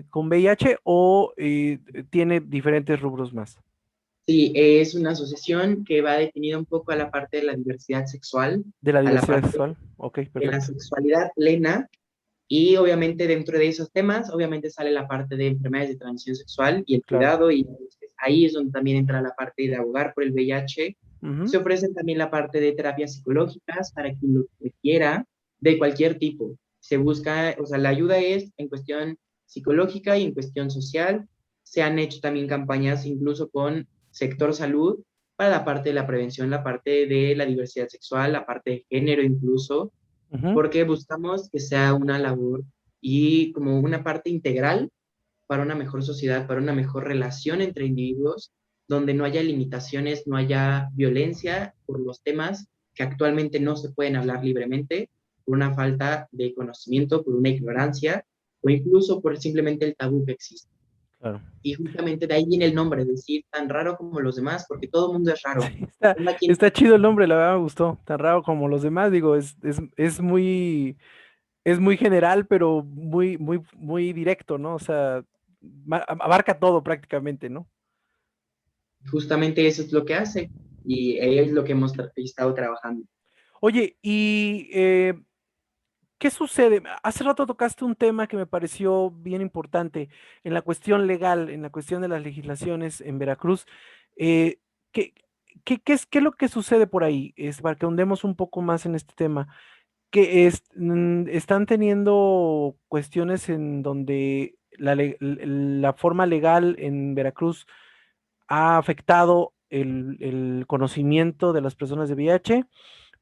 con VIH o tiene diferentes rubros más Sí, es una asociación que va definida un poco a la parte de la diversidad sexual, de la a la diversidad parte sexual. Ok, de la perfecto. sexualidad plena. Y obviamente dentro de esos temas, obviamente sale la parte de enfermedades de transmisión sexual y el Claro. cuidado, y pues, ahí es donde también entra la parte de abogar por el VIH. Ujú, Se ofrecen también la parte de terapias psicológicas para quien lo requiera, de cualquier tipo. Se busca, o sea, la ayuda es en cuestión psicológica y en cuestión social. Se han hecho también campañas incluso con sector salud para la parte de la prevención, la parte de la diversidad sexual, la parte de género incluso, ujú, porque buscamos que sea una labor y como una parte integral para una mejor sociedad, para una mejor relación entre individuos, donde no haya limitaciones, no haya violencia por los temas que actualmente no se pueden hablar libremente, por una falta de conocimiento, por una ignorancia o incluso por simplemente el tabú que existe. claro. Y justamente de ahí viene el nombre, decir tan raro como los demás, porque todo el mundo es raro. Sí, está, Cada quien. está chido el nombre, la verdad me gustó. Tan raro como los demás, digo, es muy general, pero muy directo, ¿no? O sea, abarca todo prácticamente, ¿no? Justamente eso es lo que hace y es lo que hemos estado trabajando. Oye, y ¿qué sucede? Hace rato tocaste un tema que me pareció bien importante en la cuestión legal, en la cuestión de las legislaciones en Veracruz. Eh, ¿qué, qué es lo que sucede por ahí? Es para que ahondemos un poco más en este tema. Están teniendo cuestiones en donde la forma legal en Veracruz ha afectado el conocimiento de las personas de VIH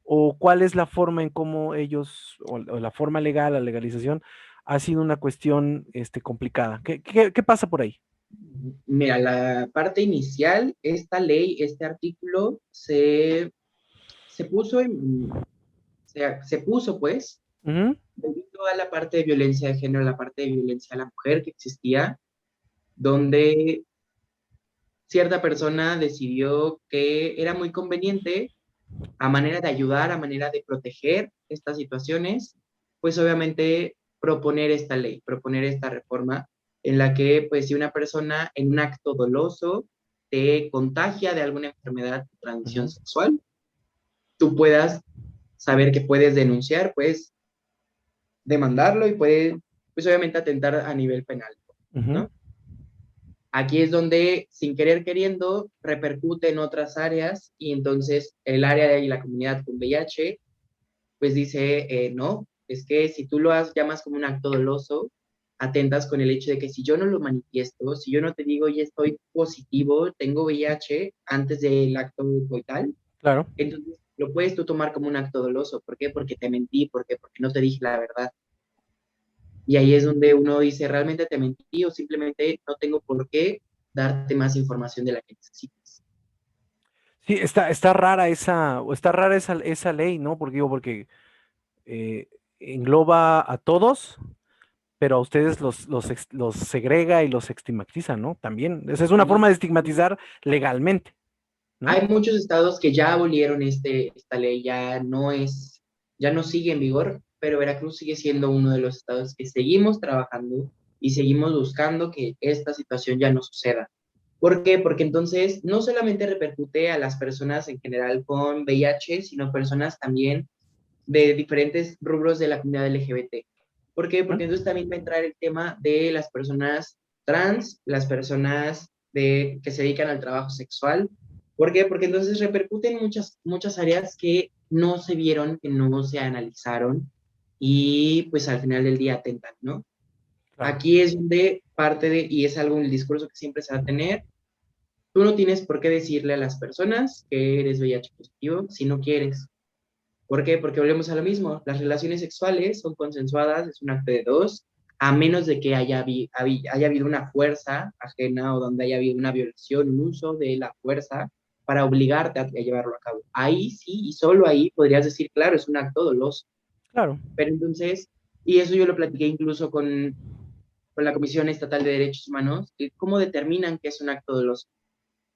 o cuál es la forma en cómo ellos, o la forma legal, la legalización, ha sido una cuestión complicada. ¿Qué pasa por ahí? Mira, la parte inicial, esta ley, este artículo se puso se puso pues Ujú, debido a la parte de violencia de género, la parte de violencia a la mujer que existía, donde cierta persona decidió que era muy conveniente, a manera de ayudar, a manera de proteger estas situaciones, pues obviamente proponer esta ley, proponer esta reforma en la que, pues, si una persona en un acto doloso te contagia de alguna enfermedad de transmisión ujú, sexual, tú puedas saber que puedes denunciar, puedes demandarlo y puedes, pues obviamente atentar a nivel penal, ujú, ¿no? Aquí es donde, sin querer queriendo, repercute en otras áreas y entonces el área y la comunidad con VIH pues dice, no, es que si tú llamas como un acto doloso, atentas con el hecho de que si yo no lo manifiesto, si yo no te digo, ya estoy positivo, tengo VIH antes del acto coital, claro. entonces lo puedes tú tomar como un acto doloso. ¿Por qué? Porque te mentí, ¿por qué? Porque no te dije la verdad. Y ahí es donde uno dice, ¿realmente te mentí o simplemente no tengo por qué darte más información de la que necesitas? Sí, está rara esa ley, ¿no? Porque eh, engloba a todos, pero a ustedes los segrega y los estigmatiza, ¿no? También. Esa es una forma de estigmatizar legalmente, ¿no? Hay muchos estados que ya abolieron esta ley, ya no sigue en vigor, pero Veracruz sigue siendo uno de los estados que seguimos trabajando y seguimos buscando que esta situación ya no suceda. ¿Por qué? Porque entonces no solamente repercute a las personas en general con VIH, sino personas también de diferentes rubros de la comunidad LGBT. ¿Por qué? ¿Mm? Porque entonces también va a entrar el tema de las personas trans, las personas que se dedican al trabajo sexual. ¿Por qué? Porque entonces repercuten muchas áreas que no se vieron, que no se analizaron y pues al final del día atentan, ¿no? Claro. Aquí es donde parte de, y es algo, un discurso que siempre se va a tener, tú no tienes por qué decirle a las personas que eres VIH positivo si no quieres. ¿Por qué? Porque volvemos a lo mismo. Las relaciones sexuales son consensuadas, es un acto de dos, a menos de que haya habido una fuerza ajena o donde haya habido una violación, un uso de la fuerza para obligarte a llevarlo a cabo. Ahí sí, y solo ahí podrías decir, claro, es un acto doloso. Claro. Pero entonces, Y eso yo lo platiqué incluso con la Comisión Estatal de Derechos Humanos, que cómo determinan que es un acto doloso.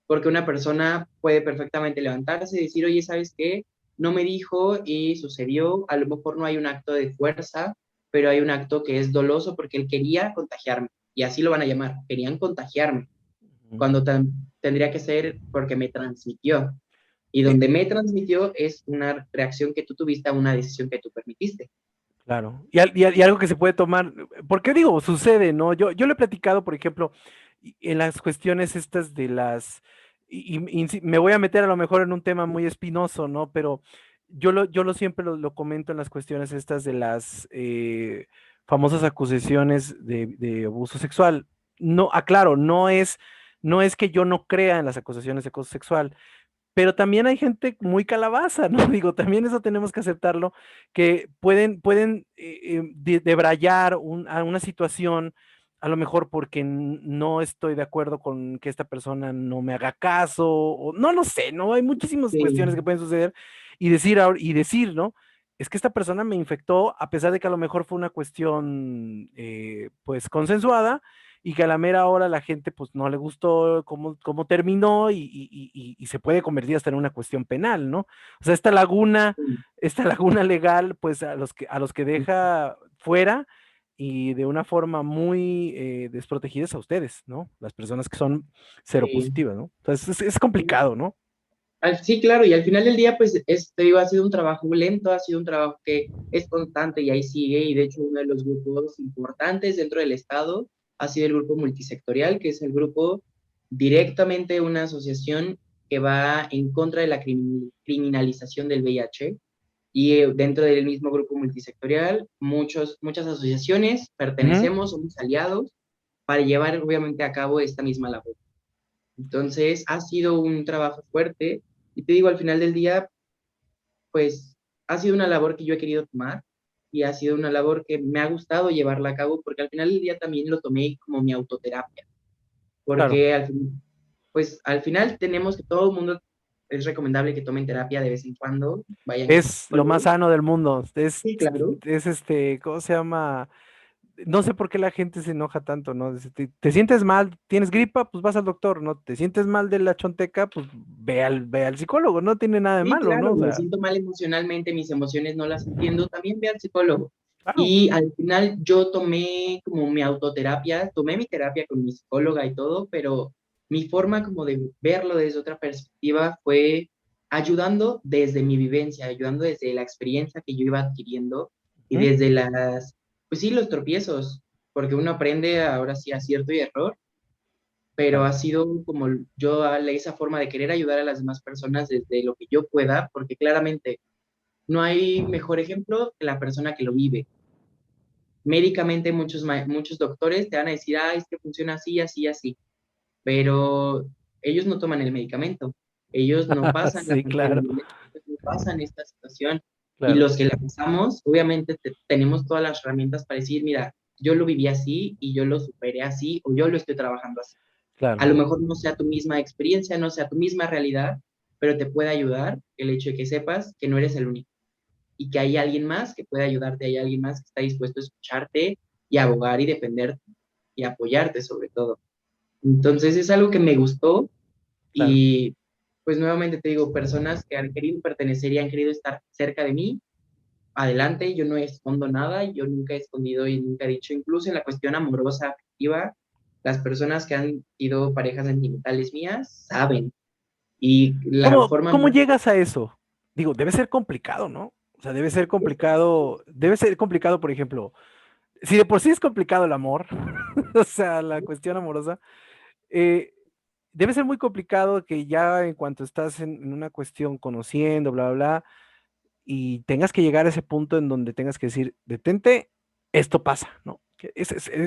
Porque una persona puede perfectamente levantarse y decir, oye, ¿sabes qué? No me dijo y sucedió, a lo mejor no hay un acto de fuerza, pero hay un acto que es doloso porque él quería contagiarme, y así lo van a llamar, querían contagiarme, cuando tendría que ser porque me transmitió. Y Eh, donde me transmitió es una reacción que tú tuviste a una decisión que tú permitiste. Claro, y algo que se puede tomar, porque digo, sucede, ¿no? Yo lo he platicado, por ejemplo, en las cuestiones estas de las, me voy a meter a lo mejor en un tema muy espinoso, ¿no? Pero yo siempre lo comento en las cuestiones estas de las famosas acusaciones de abuso sexual. No, aclaro, no es que yo no crea en las acusaciones de acoso sexual, pero también hay gente muy calabaza, ¿no? Digo, también eso tenemos que aceptarlo, que pueden debrayar a una situación, a lo mejor porque no estoy de acuerdo con que esta persona no me haga caso, o no lo sé, ¿no? Hay muchísimas cuestiones que Sí, pueden suceder y decir, ¿no? Es que esta persona me infectó, a pesar de que a lo mejor fue una cuestión, pues, consensuada, y que a la mera hora la gente pues no le gustó cómo terminó y se puede convertir hasta en una cuestión penal, ¿no? O sea, esta laguna legal, pues a los que deja fuera y de una forma muy desprotegida es a ustedes, ¿no? Las personas que son sí. seropositivas, ¿no? Entonces es complicado, ¿no? Sí, claro, y al final del día, pues, te digo, ha sido un trabajo lento, ha sido un trabajo que es constante y ahí sigue, y de hecho uno de los grupos importantes dentro del Estado ha sido el grupo multisectorial, que es el grupo directamente una asociación que va en contra de la criminalización del VIH, y dentro del mismo grupo multisectorial, muchas asociaciones Ujú. pertenecemos, somos aliados para llevar obviamente a cabo esta misma labor. Entonces, ha sido un trabajo fuerte y te digo, al final del día, pues ha sido una labor que yo he querido tomar y ha sido una labor que me ha gustado llevarla a cabo porque al final del día también lo tomé como mi autoterapia, Claro, porque pues al final tenemos que todo el mundo, es recomendable que tomen terapia de vez en cuando, vayan con su es lo más psicólogo. sano del mundo. Sí, claro. ¿Cómo se llama? No sé por qué la gente se enoja tanto, ¿no? Dice, te sientes mal, tienes gripa, pues vas al doctor, ¿no? Te sientes mal de la chonteca, pues ve al psicólogo, no tiene nada de Sí, malo, ¿no? claro, O me sea, siento mal emocionalmente, mis emociones no las entiendo, también ve al psicólogo. claro. Y al final yo tomé como mi autoterapia, tomé mi terapia con mi psicóloga y todo, pero mi forma como de verlo desde otra perspectiva fue ayudando desde mi vivencia, ayudando desde la experiencia que yo iba adquiriendo y Ujú. desde pues sí, los tropiezos, porque uno aprende ahora sí acierto y error, pero Claro. ha sido como yo esa forma de querer ayudar a las demás personas desde lo que yo pueda, porque claramente no hay mejor ejemplo que la persona que lo vive. Médicamente muchos doctores te van a decir, ah, es que funciona así, así, así, pero ellos no toman el medicamento, ellos no pasan la Sí, parte de la claro, ambulancia, no pasan esta situación, y claro, los que la pasamos, obviamente tenemos todas las herramientas para decir, mira, yo lo viví así y yo lo superé así o yo lo estoy trabajando así. A claro, lo mejor no sea tu misma experiencia, no sea tu misma realidad, pero te puede ayudar el hecho de que sepas que no eres el único y que hay alguien más que puede ayudarte, hay alguien más que está dispuesto a escucharte y abogar y defenderte y apoyarte sobre todo. Entonces es algo que me gustó claro. y pues nuevamente te digo, personas que han querido pertenecer y han querido estar cerca de mí, adelante, yo no escondo nada, yo nunca he escondido y nunca he dicho, incluso en la cuestión amorosa, afectiva, las personas que han sido parejas sentimentales mías saben. Y la ¿Cómo, forma cómo más... llegas a eso? Digo, debe ser complicado, ¿no? O sea, debe ser complicado, por ejemplo, si de por sí es complicado el amor, o sea, la cuestión amorosa, eh, debe ser muy complicado que ya en cuanto estás en una cuestión conociendo, bla, bla, bla, y tengas que llegar a ese punto en donde tengas que decir, detente, esto pasa, ¿no?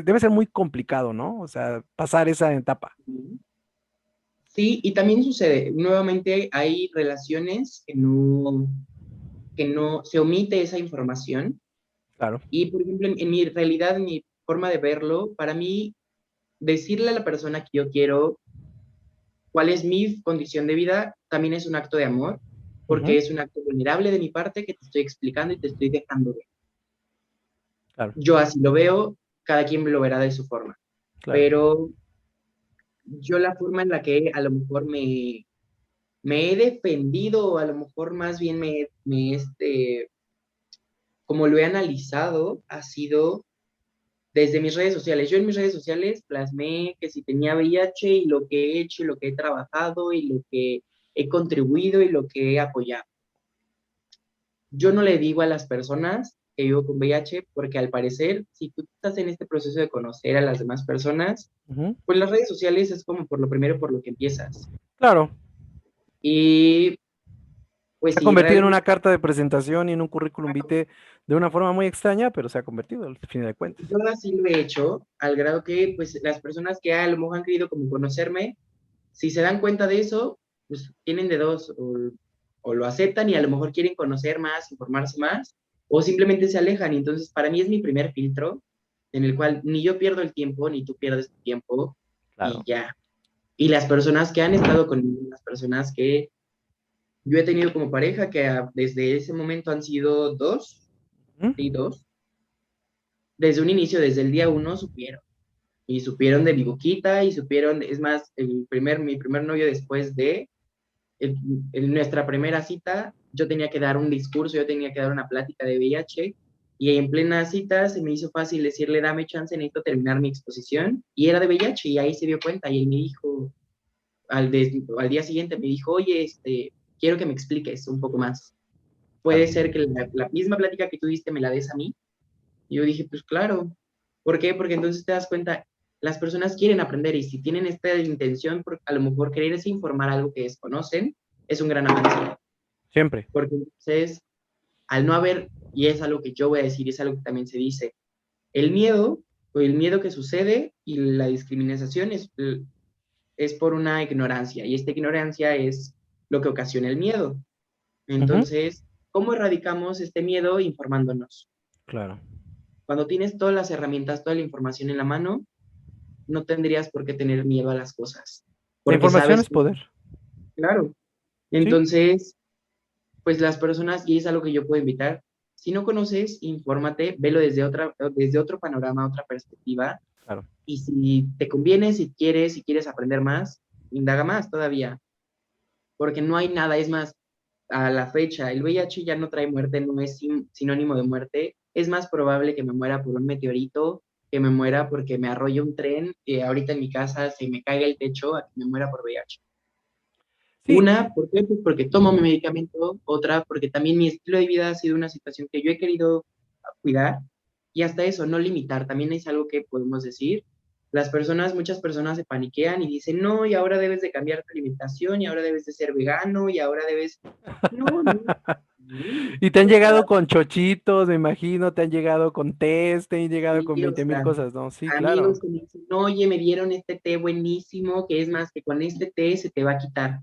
Debe ser muy complicado, ¿no? O sea, pasar esa etapa. Sí, y también sucede, nuevamente hay relaciones que no se omite esa información. Claro. Y, por ejemplo, en mi realidad, en mi forma de verlo, para mí, decirle a la persona que yo quiero cuál es mi condición de vida también es un acto de amor, porque Ujú. es un acto vulnerable de mi parte que te estoy explicando y te estoy dejando ver. Claro, Yo así lo veo, cada quien lo verá de su forma. claro. Pero yo la forma en la que a lo mejor me he defendido, o a lo mejor más bien como lo he analizado, ha sido desde mis redes sociales. Yo en mis redes sociales plasmé que si tenía VIH y lo que he hecho y lo que he trabajado y lo que he contribuido y lo que he apoyado. Yo no le digo a las personas que vivo con VIH porque al parecer, si tú estás en este proceso de conocer a las demás personas, Ujú. pues las redes sociales es como por lo primero por lo que empiezas. Claro, Y pues se ha si convertido en realmente una carta de presentación y en un currículum vitae de una forma muy extraña, pero se ha convertido al fin de cuentas. yo así lo he hecho, al grado que pues las personas que a lo mejor han querido como conocerme, si se dan cuenta de eso, pues tienen de dos, o lo aceptan y a lo mejor quieren conocer más, informarse más, o simplemente se alejan. Y entonces, para mí es mi primer filtro, en el cual ni yo pierdo el tiempo, ni tú pierdes tu tiempo, y Claro. ya. Y las personas que han estado conmigo, las personas que yo he tenido como pareja, que desde ese momento han sido dos, Ujú. sí, dos, desde un inicio, desde el día uno, supieron. Y supieron de mi boquita, y supieron, es más, mi primer novio después de en, en nuestra primera cita, yo tenía que dar un discurso, yo tenía que dar una plática de VIH, y en plena cita se me hizo fácil decirle, dame chance, necesito terminar mi exposición, y era de VIH, y ahí se dio cuenta, y él me dijo, al día siguiente me dijo, oye, quiero que me expliques un poco más. Claro. Puede ser que la misma plática que tú diste me la des a mí. Y yo dije, pues claro. ¿Por qué? Porque entonces te das cuenta, las personas quieren aprender, y si tienen esta intención, por a lo mejor quererse informar algo que desconocen, es un gran avance. Siempre. Porque entonces, al no haber, y es algo que yo voy a decir, y es algo que también se dice, el miedo, o el miedo que sucede y la discriminación es por una ignorancia, y esta ignorancia es lo que ocasiona el miedo. Ujú. Entonces, ¿cómo erradicamos este miedo? Informándonos. Claro. Cuando tienes todas las herramientas, toda la información en la mano, no tendrías por qué tener miedo a las cosas, La porque información sabes es que, poder. claro. Sí. Entonces, pues las personas, y es algo que yo puedo invitar, si no conoces, infórmate, velo desde otro panorama, otra perspectiva, Claro. y si te conviene, si quieres aprender más, indaga más todavía, porque no hay nada, es más, a la fecha, el VIH ya no trae muerte, no es sinónimo de muerte, es más probable que me muera por un meteorito, que me muera porque me arrolle un tren, que ahorita en mi casa se me caiga el techo, a que me muera por VIH. Sí. Una, ¿por qué? Pues porque tomo mi medicamento. Otra, porque también mi estilo de vida ha sido una situación que yo he querido cuidar. Y hasta eso, no limitar, también es algo que podemos decir. Muchas personas se paniquean y dicen, no, y ahora debes de cambiar tu alimentación, y ahora debes de ser vegano, y ahora debes... No, no, no, Y te han o llegado sea, con chochitos, me imagino, te han llegado con tés, te han llegado con sí, o 20,000 sea, cosas, ¿no? Sí, claro. amigos que me dicen, oye, me dieron este té buenísimo, que es más que con este té se te va a quitar.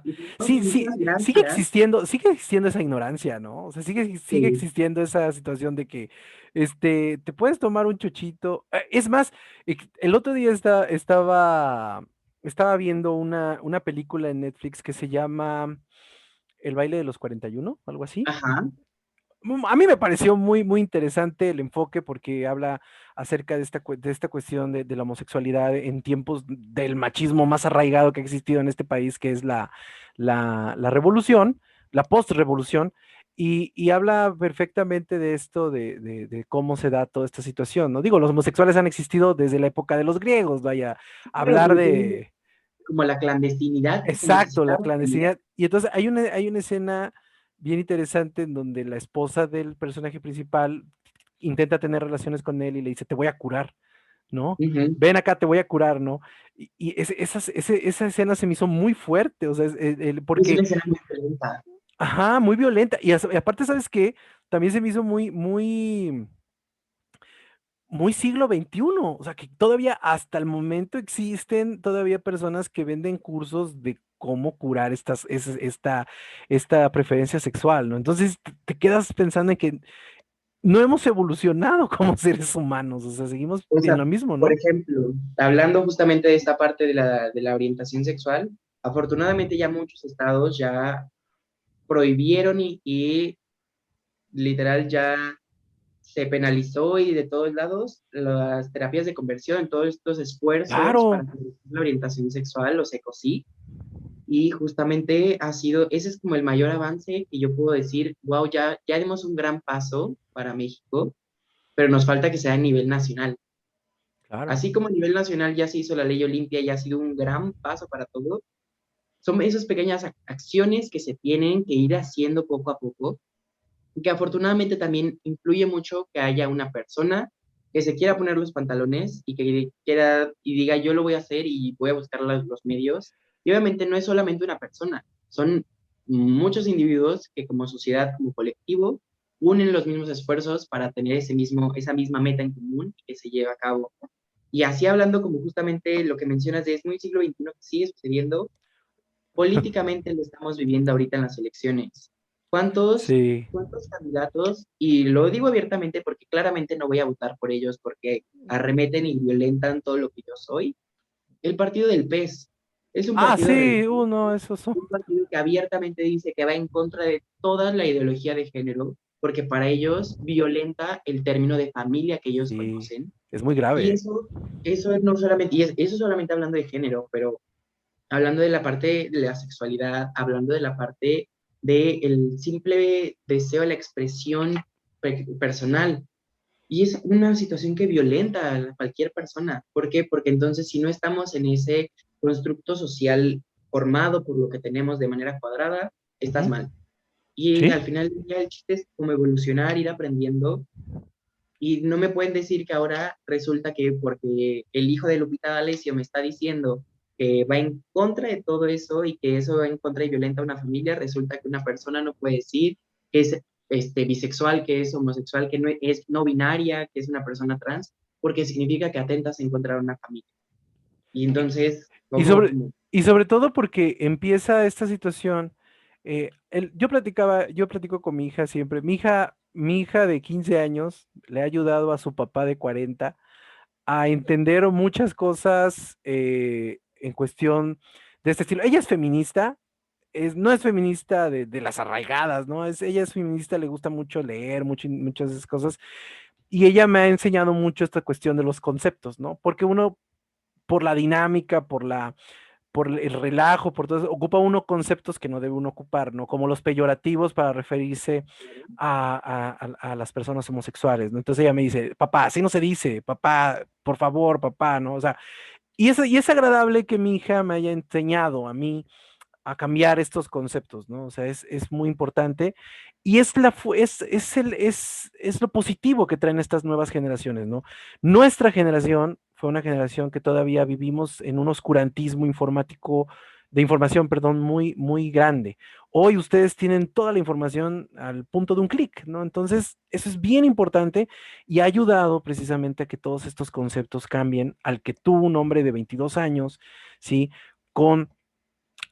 Y digo, no, Sí, pues sí, muchas gracias. sigue existiendo esa ignorancia, ¿no? O sea, sigue Sí, existiendo esa situación de que, te puedes tomar un chochito. Es más, el otro día estaba viendo una película en Netflix que se llama El baile de los 41, algo así. ajá, A mí me pareció muy, muy interesante el enfoque porque habla acerca de esta cuestión de la homosexualidad en tiempos del machismo más arraigado que ha existido en este país, que es la revolución, la post-revolución, y habla perfectamente de esto, de cómo se da toda esta situación, ¿no? Digo, los homosexuales han existido desde la época de los griegos, vaya, claro, hablar pero tienen de, como la clandestinidad que se exacto, la necesitaba también. clandestinidad. Y entonces hay una escena bien interesante en donde la esposa del personaje principal intenta tener relaciones con él y le dice, te voy a curar, ¿no? Ujú. Ven acá, te voy a curar, ¿no? Y esa escena se me hizo muy fuerte, o sea, Es porque, una escena muy violenta. ajá, muy violenta. Y aparte, ¿sabes qué? También se me hizo muy, muy, muy siglo XXI, o sea, que todavía hasta el momento existen todavía personas que venden cursos de cómo curar esta preferencia sexual, ¿no? Entonces te quedas pensando en que no hemos evolucionado como seres humanos, o sea, seguimos O en sea, lo mismo, por ¿no? ejemplo, hablando justamente de esta parte de la orientación sexual, afortunadamente ya muchos estados ya prohibieron y literal ya se penalizó y de todos lados las terapias de conversión, todos estos esfuerzos Claro, para la orientación sexual, los ECOSI, y justamente ese es como el mayor avance que yo puedo decir, wow, ya dimos un gran paso para México, pero nos falta que sea a nivel nacional. claro. Así como a nivel nacional ya se hizo la ley Olimpia y ha sido un gran paso para todo, son esas pequeñas acciones que se tienen que ir haciendo poco a poco, que afortunadamente también influye mucho que haya una persona que se quiera poner los pantalones y que quiera y diga yo lo voy a hacer y voy a buscar los medios. Y obviamente no es solamente una persona, son muchos individuos que como sociedad, como colectivo, unen los mismos esfuerzos para tener esa misma meta en común y que se lleve a cabo. Y así hablando como justamente lo que mencionas de es muy siglo XXI que sigue sucediendo, políticamente lo estamos viviendo ahorita en las elecciones. ¿Cuántos, Sí. cuántos candidatos? Y lo digo abiertamente porque claramente no voy a votar por ellos porque arremeten y violentan todo lo que yo soy. El partido del PES es un Ah, partido de sí, religión, uno, esos son. un partido que abiertamente dice que va en contra de toda la ideología de género, porque para ellos violenta el término de familia que ellos Sí, conocen. es muy Y grave. eso no solamente, eso solamente hablando de género, pero hablando de la parte de la sexualidad, hablando de la parte del simple deseo, la expresión personal. Y es una situación que violenta a cualquier persona. ¿Por qué? Porque entonces si no estamos en ese constructo social formado por lo que tenemos de manera cuadrada, estás Ujú. mal. Y Sí, al final del día el chiste es como evolucionar, ir aprendiendo. Y no me pueden decir que ahora resulta que porque el hijo de Lupita D'Alessio me está diciendo que va en contra de todo eso y que eso va en contra y violenta a una familia, resulta que una persona no puede decir que es bisexual, que es homosexual, que no es no binaria, que es una persona trans, porque significa que atentas en contra de una familia. Y entonces, y ¿cómo, sobre, cómo? y sobre todo porque empieza esta situación. Yo platico con mi hija siempre. Mi hija de 15 años le ha ayudado a su papá de 40 a entender muchas cosas en cuestión de este estilo. Ella es feminista, no es feminista de las arraigadas, ¿no? Ella es feminista, le gusta mucho leer, muchas de esas cosas, y ella me ha enseñado mucho esta cuestión de los conceptos, ¿no? Porque uno, por la dinámica, por el relajo, por todo eso, ocupa uno conceptos que no debe uno ocupar, ¿no? Como los peyorativos para referirse a las personas homosexuales, ¿no? Entonces ella me dice, papá, así no se dice, papá, por favor, papá, ¿no? O sea, y es agradable que mi hija me haya enseñado a mí a cambiar estos conceptos, ¿no? O sea, es muy importante y es lo positivo que traen estas nuevas generaciones, ¿no? Nuestra generación fue una generación que todavía vivimos en un oscurantismo informático, de información, perdón, muy, muy grande. Hoy ustedes tienen toda la información al punto de un clic, ¿no? Entonces, eso es bien importante y ha ayudado precisamente a que todos estos conceptos cambien al que tú, un hombre de 22 años, ¿sí? Con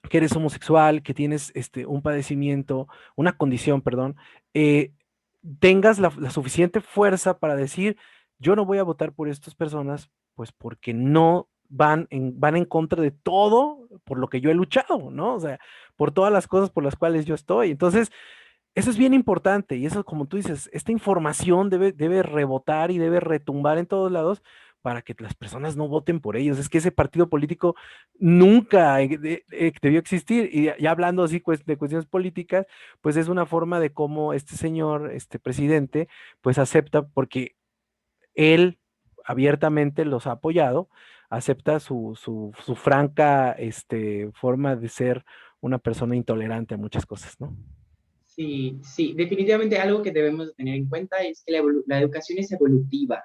que eres homosexual, que tienes un padecimiento, una condición, perdón, eh, tengas la suficiente fuerza para decir, yo no voy a votar por estas personas, pues porque no van en contra de todo por lo que yo he luchado, ¿no? O sea, por todas las cosas por las cuales yo estoy. Entonces, eso es bien importante y eso, como tú dices, esta información debe rebotar y debe retumbar en todos lados para que las personas no voten por ellos. Es que ese partido político nunca debió existir. Y ya hablando así de cuestiones políticas, pues es una forma de cómo este señor, este presidente, pues acepta, porque él abiertamente los ha apoyado, acepta su franca forma de ser una persona intolerante a muchas cosas, ¿no? Sí, sí, definitivamente algo que debemos de tener en cuenta es que la educación es evolutiva.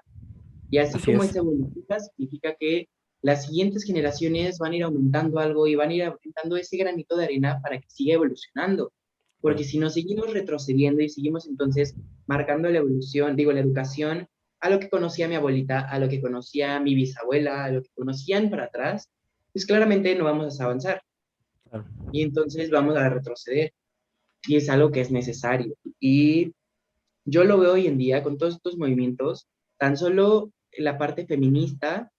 Y así Así como es. es evolutiva, significa que las siguientes generaciones van a ir aumentando algo y van a ir aumentando ese granito de arena para que siga evolucionando. Porque Claro. si nos seguimos retrocediendo y seguimos entonces marcando la evolución, digo, la educación, a lo que conocía mi abuelita, a lo que conocía mi bisabuela, a lo que conocían para atrás, pues claramente no vamos a avanzar. Claro. Y entonces vamos a retroceder. Y es algo que es necesario. Y yo lo veo hoy en día con todos estos movimientos, tan solo la parte feminista,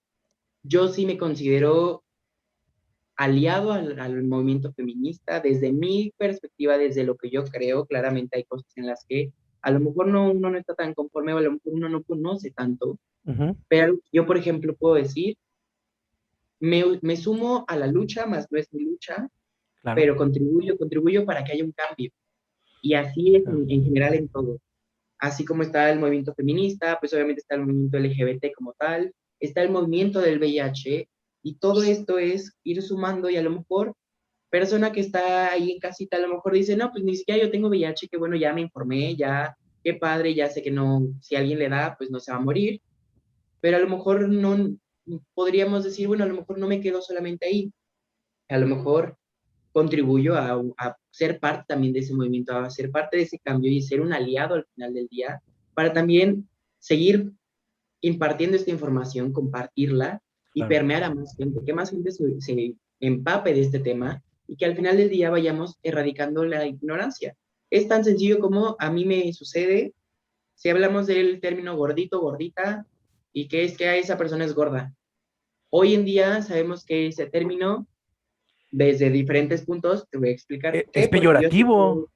yo sí me considero aliado al movimiento feminista desde mi perspectiva, desde lo que yo creo. Claramente hay cosas en las que A lo mejor uno no está tan conforme, o a lo mejor uno no conoce tanto, Ujú, pero yo, por ejemplo, puedo decir, me sumo a la lucha, más no es mi lucha, claro, pero contribuyo para que haya un cambio. Y así es claro, en general en todo. Así como está el movimiento feminista, pues obviamente está el movimiento LGBT como tal, está el movimiento del VIH, y todo esto es ir sumando, y a lo mejor persona que está ahí en casita a lo mejor dice, no, pues ni siquiera yo tengo VIH, que bueno, ya me informé, ya, qué padre, ya sé que no, si alguien le da, pues no se va a morir, pero a lo mejor no, podríamos decir, bueno, a lo mejor no me quedo solamente ahí, a lo mejor contribuyo a ser parte también de ese movimiento, a ser parte de ese cambio y ser un aliado al final del día, para también seguir impartiendo esta información, compartirla y claro. permear a más gente, que más gente se empape de este tema y que al final del día vayamos erradicando la ignorancia. Es tan sencillo como a mí me sucede si hablamos del término gordito, gordita, y que es que a esa persona es gorda. Hoy en día sabemos que ese término, desde diferentes puntos, te voy a explicar por Es qué, porque yo sé que peyorativo,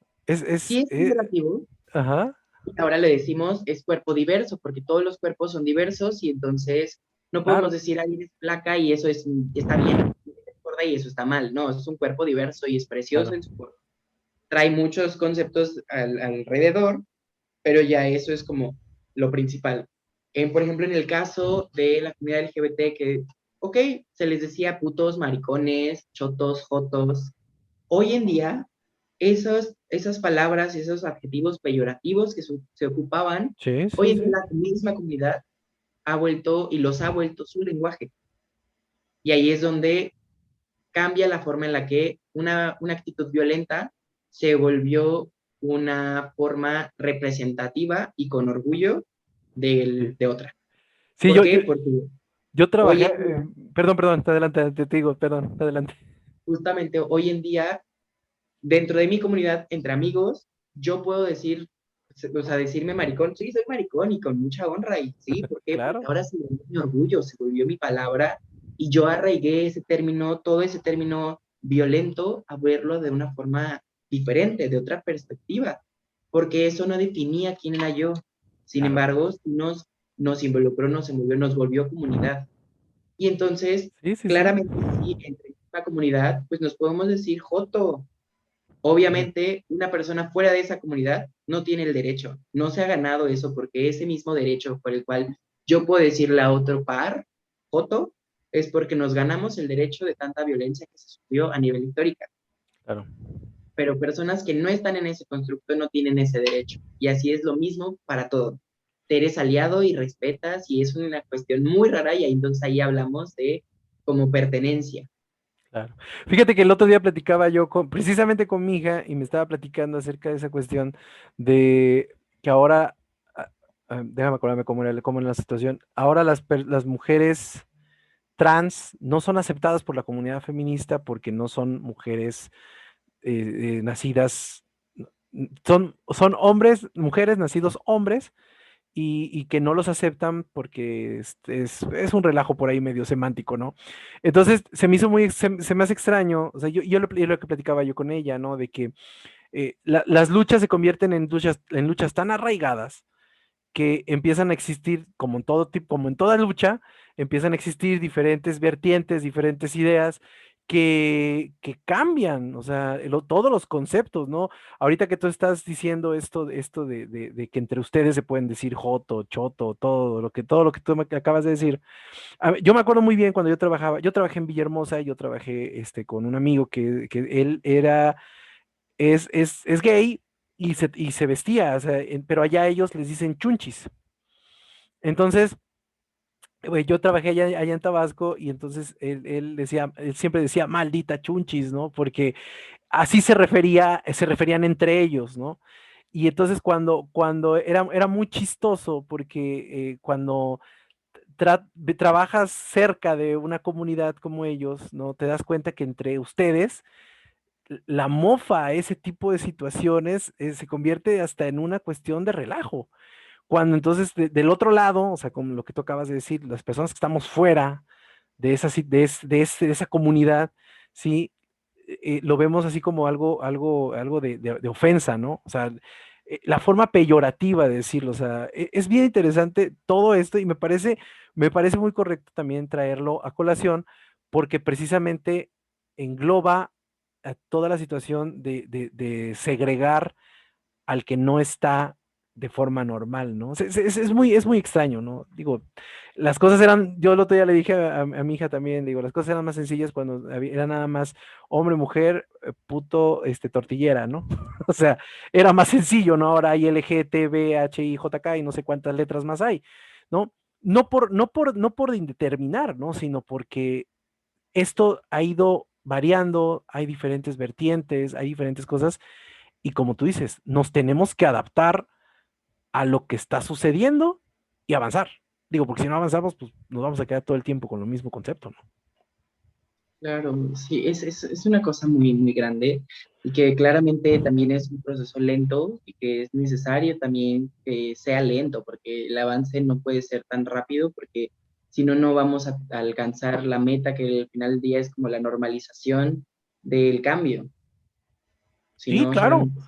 sí es peyorativo, ajá, ahora le decimos es cuerpo diverso, porque todos los cuerpos son diversos y entonces no podemos claro, decir, ahí es flaca y eso está bien, es gorda y eso está mal. No, es un cuerpo diverso y es precioso claro. en su cuerpo. Trae muchos conceptos alrededor, pero ya eso es como lo principal. Por ejemplo, en el caso de la comunidad LGBT, que, ok, se les decía putos, maricones, chotos, jotos. Hoy en día esas palabras, esos adjetivos peyorativos que se ocupaban, Sí, hoy sí, en día sí. la misma comunidad ha vuelto y los ha vuelto su lenguaje. Y ahí es donde cambia la forma en la que una actitud violenta se volvió una forma representativa y con orgullo Sí, de otra. sí, ¿Por qué? Porque yo hoy trabajé, en día, perdón, adelante, te digo, perdón, adelante. justamente hoy en día, dentro de mi comunidad, entre amigos, yo puedo decir, o sea, decirme maricón, sí, soy maricón y con mucha honra, y sí, ¿por qué? Porque Claro, ahora se volvió mi orgullo, se volvió mi palabra, y yo arraigué ese término, todo ese término violento, a verlo de una forma diferente, de otra perspectiva, porque eso no definía quién era yo. Sin claro. embargo, nos involucró, nos volvió comunidad. Y entonces, Sí, sí, sí. claramente sí, entre la comunidad, pues nos podemos decir joto. Claro. Obviamente, una persona fuera de esa comunidad no tiene el derecho, no se ha ganado eso, porque ese mismo derecho por el cual yo puedo decirle a otro par, joto, es porque nos ganamos el derecho de tanta violencia que se sufrió a nivel histórico. Claro. Pero personas que no están en ese constructo no tienen ese derecho. Y así es lo mismo para todo. Te eres aliado y respetas, y es una cuestión muy rara, y ahí, entonces ahí hablamos de como pertenencia. Claro. Fíjate que el otro día platicaba yo precisamente con mi hija y me estaba platicando acerca de esa cuestión de que ahora, déjame acordarme cómo era la situación, ahora las mujeres trans no son aceptadas por la comunidad feminista porque no son mujeres nacidas, son hombres, mujeres nacidos hombres y que no los aceptan porque es un relajo por ahí medio semántico, ¿no? Entonces se me hizo se me hace extraño, o sea, lo que platicaba yo con ella, ¿no? De que las luchas se convierten en luchas tan arraigadas que empiezan a existir, como en todo tipo, como en toda lucha, empiezan a existir diferentes vertientes, diferentes ideas que cambian, o sea, todos los conceptos, ¿no? Ahorita que tú estás diciendo esto de que entre ustedes se pueden decir joto, choto, todo lo que tú me acabas de decir. Yo me acuerdo muy bien cuando yo trabajé en Villahermosa, yo trabajé con un amigo que él es gay y se vestía, o sea, pero allá ellos les dicen chunchis. Entonces, yo trabajé allá en Tabasco y entonces él siempre decía maldita chunchis, ¿no? Porque así se referían entre ellos, ¿no? Y entonces cuando era muy chistoso porque cuando trabajas cerca de una comunidad como ellos, ¿no? Te das cuenta que entre ustedes la mofa a ese tipo de situaciones se convierte hasta en una cuestión de relajo. Cuando entonces del otro lado, o sea, como lo que tú acabas de decir, las personas que estamos fuera de esa, de esa comunidad, sí, lo vemos así como algo de ofensa, ¿no? O sea, la forma peyorativa de decirlo. O sea, es bien interesante todo esto y me parece muy correcto también traerlo a colación porque precisamente engloba a toda la situación de segregar al que no está de forma normal, ¿no? Es muy extraño, ¿no? Digo, las cosas eran, yo el otro día le dije a mi hija también, digo, las cosas eran más sencillas cuando era nada más hombre, mujer, puto, tortillera, ¿no? O sea, era más sencillo, ¿no? Ahora hay L, G, T, B, H, I, J, K y no sé cuántas letras más hay, ¿no? No por indeterminar, ¿no? Sino porque esto ha ido variando, hay diferentes vertientes, hay diferentes cosas, y como tú dices, nos tenemos que adaptar a lo que está sucediendo y avanzar. Digo, porque si no avanzamos, pues nos vamos a quedar todo el tiempo con lo mismo concepto, ¿no? Claro, sí, es una cosa muy, muy grande y que claramente también es un proceso lento y que es necesario también que sea lento porque el avance no puede ser tan rápido porque si no, no vamos a alcanzar la meta que al final del día es como la normalización del cambio, si Sí, no claro, solamente...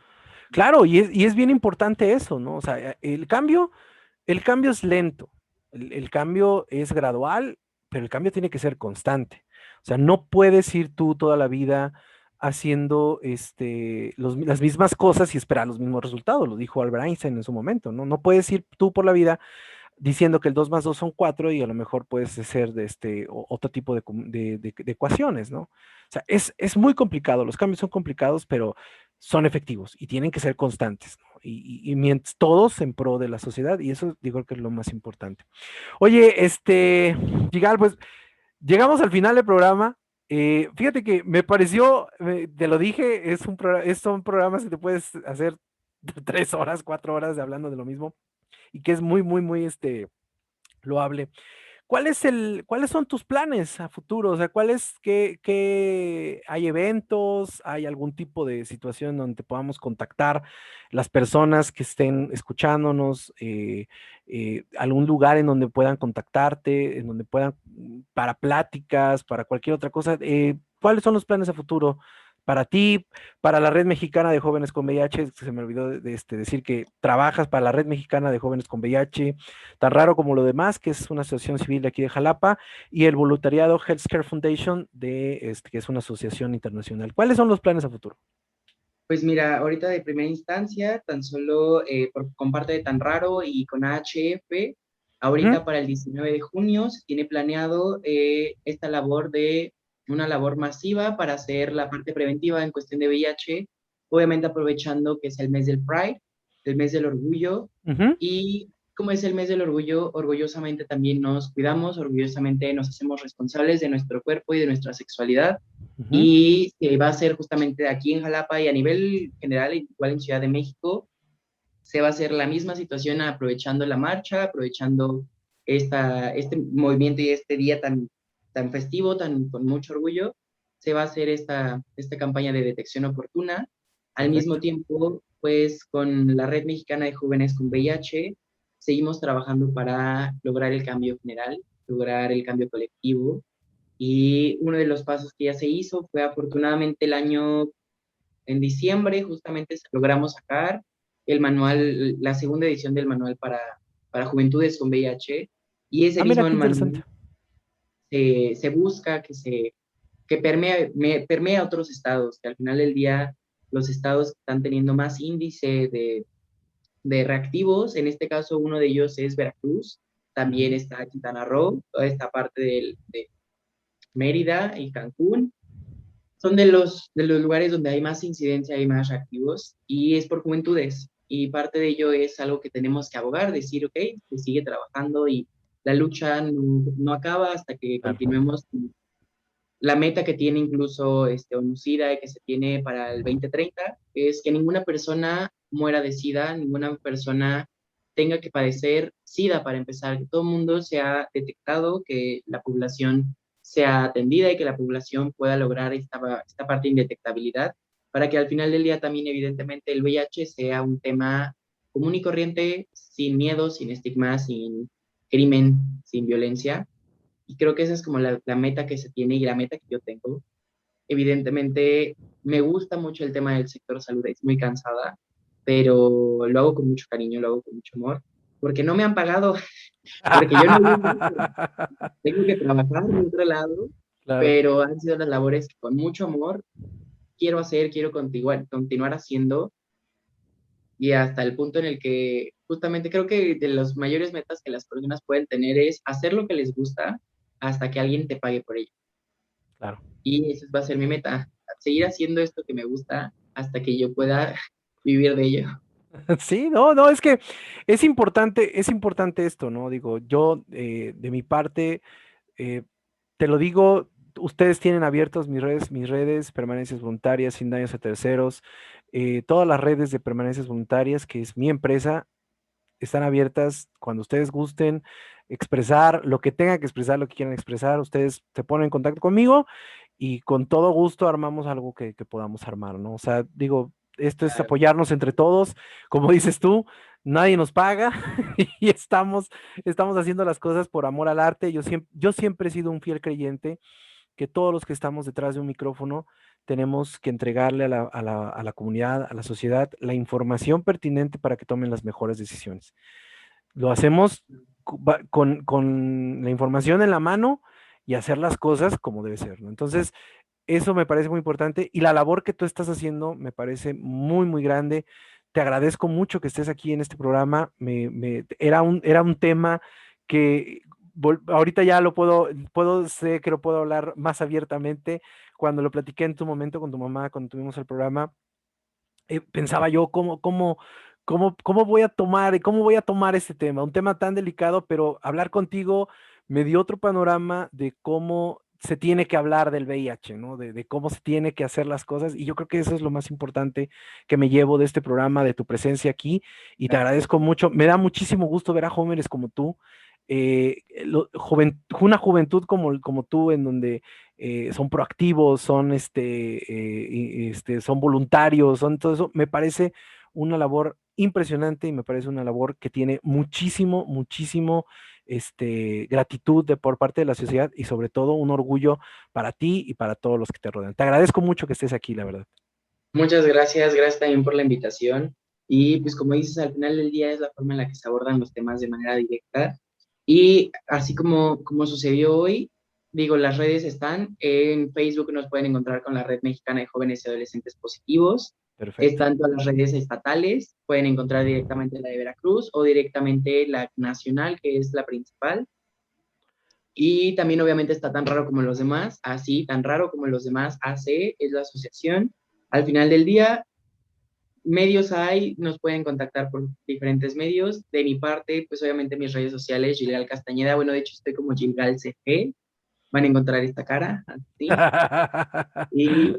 claro, y es bien importante eso, ¿no? O sea, el cambio es lento, el cambio es gradual, pero el cambio tiene que ser constante. O sea, no puedes ir tú toda la vida haciendo las mismas cosas y esperar los mismos resultados, lo dijo Albert Einstein en su momento, ¿no? No puedes ir tú por la vida diciendo que el 2 más 2 son 4 y a lo mejor puedes hacer otro tipo de ecuaciones, ¿no? O sea, es muy complicado, los cambios son complicados, pero son efectivos y tienen que ser constantes, ¿no? Y mientras todos en pro de la sociedad, y eso digo que es lo más importante. Oye, Yigal, pues llegamos al final del programa. Fíjate que me pareció, te lo dije, son programas que te puedes hacer 3 horas, 4 horas de hablando de lo mismo y que es muy, muy, muy loable. ¿Cuáles son tus planes a futuro? O sea, hay eventos, hay algún tipo de situación donde podamos contactar las personas que estén escuchándonos, algún lugar en donde puedan contactarte, en donde puedan, para pláticas, para cualquier otra cosa? ¿Cuáles son los planes a futuro para ti, para la Red Mexicana de Jóvenes con VIH? Se me olvidó decir que trabajas para la Red Mexicana de Jóvenes con VIH, tan raro como lo demás, que es una asociación civil de aquí de Jalapa, y el voluntariado Healthcare Foundation, que es una asociación internacional. ¿Cuáles son los planes a futuro? Pues mira, ahorita de primera instancia, tan solo con parte de Tan Raro y con AHF, ¿Mm? ahorita para el 19 de junio se tiene planeado esta labor de una labor masiva para hacer la parte preventiva en cuestión de VIH, obviamente aprovechando que es el mes del Pride, el mes del orgullo, Ujú. y como es el mes del orgullo, orgullosamente también nos cuidamos, orgullosamente nos hacemos responsables de nuestro cuerpo y de nuestra sexualidad Ujú. y se va a hacer justamente aquí en Jalapa y a nivel general, igual en Ciudad de México, se va a hacer la misma situación aprovechando la marcha, aprovechando este movimiento y este día tan festivo, con mucho orgullo, se va a hacer esta campaña de detección oportuna. Al mismo Perfecto. tiempo, pues con la Red Mexicana de Jóvenes con VIH, seguimos trabajando para lograr el cambio general, lograr el cambio colectivo y uno de los pasos que ya se hizo fue afortunadamente el año, en diciembre, justamente logramos sacar el manual, la segunda edición del manual para juventudes con VIH. Y ese Ah, mira, mismo qué interesante. manual se busca que permee a otros estados, que al final del día los estados que están teniendo más índice de reactivos, en este caso uno de ellos es Veracruz, también Ujú. está Quintana Roo, toda esta parte de Mérida y Cancún, son de los lugares donde hay más incidencia, hay más reactivos, y es por juventudes. Y parte de ello es algo que tenemos que abogar, decir, ok, se sigue trabajando y la lucha no acaba hasta que Claro. continuemos la meta que tiene incluso ONUSIDA y que se tiene para el 2030 es que ninguna persona muera de SIDA, ninguna persona tenga que padecer SIDA para empezar, que todo el mundo sea detectado, que la población sea atendida y que la población pueda lograr esta parte de indetectabilidad para que al final del día también evidentemente el VIH sea un tema común y corriente, sin miedo, sin estigma, sin crimen, sin violencia, y creo que esa es como la meta que se tiene y la meta que yo tengo. Evidentemente, me gusta mucho el tema del sector salud, es muy cansada, pero lo hago con mucho cariño, lo hago con mucho amor, porque no me han pagado, porque yo no vivo, tengo que trabajar de otro lado, Claro. pero han sido las labores que con mucho amor quiero hacer, quiero continuar haciendo, y hasta el punto en el que justamente creo que de las mayores metas que las personas pueden tener es hacer lo que les gusta hasta que alguien te pague por ello. Claro. Y esa va a ser mi meta, seguir haciendo esto que me gusta hasta que yo pueda vivir de ello. Sí, no, es que es importante esto, ¿no? Digo, yo de mi parte, eh, te lo digo, ustedes tienen abiertos mis redes, permanencias voluntarias, sin daños a terceros, todas las redes de permanencias voluntarias, que es mi empresa, están abiertas cuando ustedes gusten expresar lo que tengan que expresar, lo que quieran expresar, ustedes se ponen en contacto conmigo y con todo gusto armamos algo que podamos armar, ¿no? O sea, digo, esto es Claro. apoyarnos entre todos, como dices tú, nadie nos paga y estamos haciendo las cosas por amor al arte. Yo siempre he sido un fiel creyente que todos los que estamos detrás de un micrófono tenemos que entregarle a la comunidad, a la sociedad, la información pertinente para que tomen las mejores decisiones. Lo hacemos con la información en la mano y hacer las cosas como debe ser, ¿no? Entonces, eso me parece muy importante y la labor que tú estás haciendo me parece muy, muy grande. Te agradezco mucho que estés aquí en este programa. Era un tema que ahorita ya sé que lo puedo hablar más abiertamente. Cuando lo platiqué en tu momento con tu mamá, cuando tuvimos el programa, pensaba yo cómo cómo voy a tomar este tema, un tema tan delicado, pero hablar contigo me dio otro panorama de cómo se tiene que hablar del VIH, ¿no? De cómo se tiene que hacer las cosas. Y yo creo que eso es lo más importante que me llevo de este programa, de tu presencia aquí. Y te Gracias. agradezco mucho. Me da muchísimo gusto ver a jóvenes como tú, una juventud como tú, en donde son proactivos, son voluntarios, son todo eso. Me parece una labor impresionante y me parece una labor que tiene muchísimo gratitud por parte de la sociedad y sobre todo un orgullo para ti y para todos los que te rodean. Te agradezco mucho que estés aquí, la verdad. Muchas gracias, gracias también por la invitación. Y pues como dices, al final del día es la forma en la que se abordan los temas de manera directa. Y así como sucedió hoy, digo, las redes están en Facebook, nos pueden encontrar con la Red Mexicana de Jóvenes y Adolescentes Positivos. Perfecto. Están todas las redes estatales, pueden encontrar directamente la de Veracruz o directamente la nacional, que es la principal. Y también obviamente está Tan Raro como los demás, así, Tan Raro como los demás, AC es la asociación. Al final del día, medios hay, nos pueden contactar por diferentes medios. De mi parte, pues obviamente mis redes sociales, Gilgal Castañeda, bueno, de hecho estoy como Gilgal CG, van a encontrar esta cara, así. Y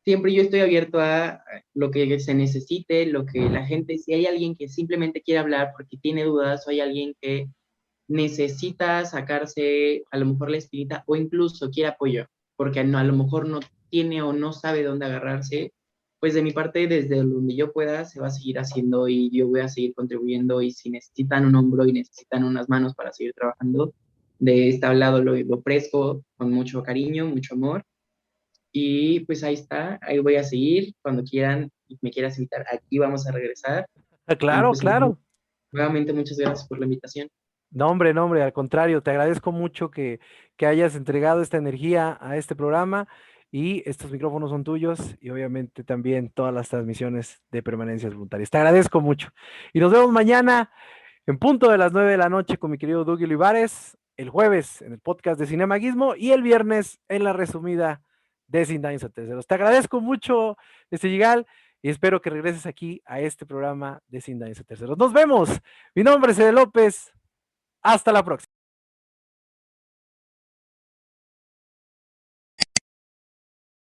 siempre yo estoy abierto a lo que se necesite, lo que la gente, si hay alguien que simplemente quiere hablar porque tiene dudas, o hay alguien que necesita sacarse a lo mejor la espinita o incluso quiere apoyo, porque no, a lo mejor no tiene o no sabe dónde agarrarse, pues de mi parte, desde donde yo pueda, se va a seguir haciendo y yo voy a seguir contribuyendo y si necesitan un hombro y necesitan unas manos para seguir trabajando, de este lado lo ofrezco con mucho cariño, mucho amor y pues ahí está, ahí voy a seguir, cuando quieran y me quieras invitar, aquí vamos a regresar y Claro, pues claro. nuevamente muchas gracias por la invitación. No, hombre, al contrario, te agradezco mucho que hayas entregado esta energía a este programa y estos micrófonos son tuyos y obviamente también todas las transmisiones de permanencias voluntarias. Te agradezco mucho. Y nos vemos mañana en punto de las 9 de la noche con mi querido Doug Olivares, el jueves en el podcast de Cinemaguismo y el viernes en la resumida de Sin Daños a Terceros. Te agradezco mucho, Yigal, y espero que regreses aquí a este programa de Sin Daños a Terceros. Nos vemos. Mi nombre es Ede López. Hasta la próxima.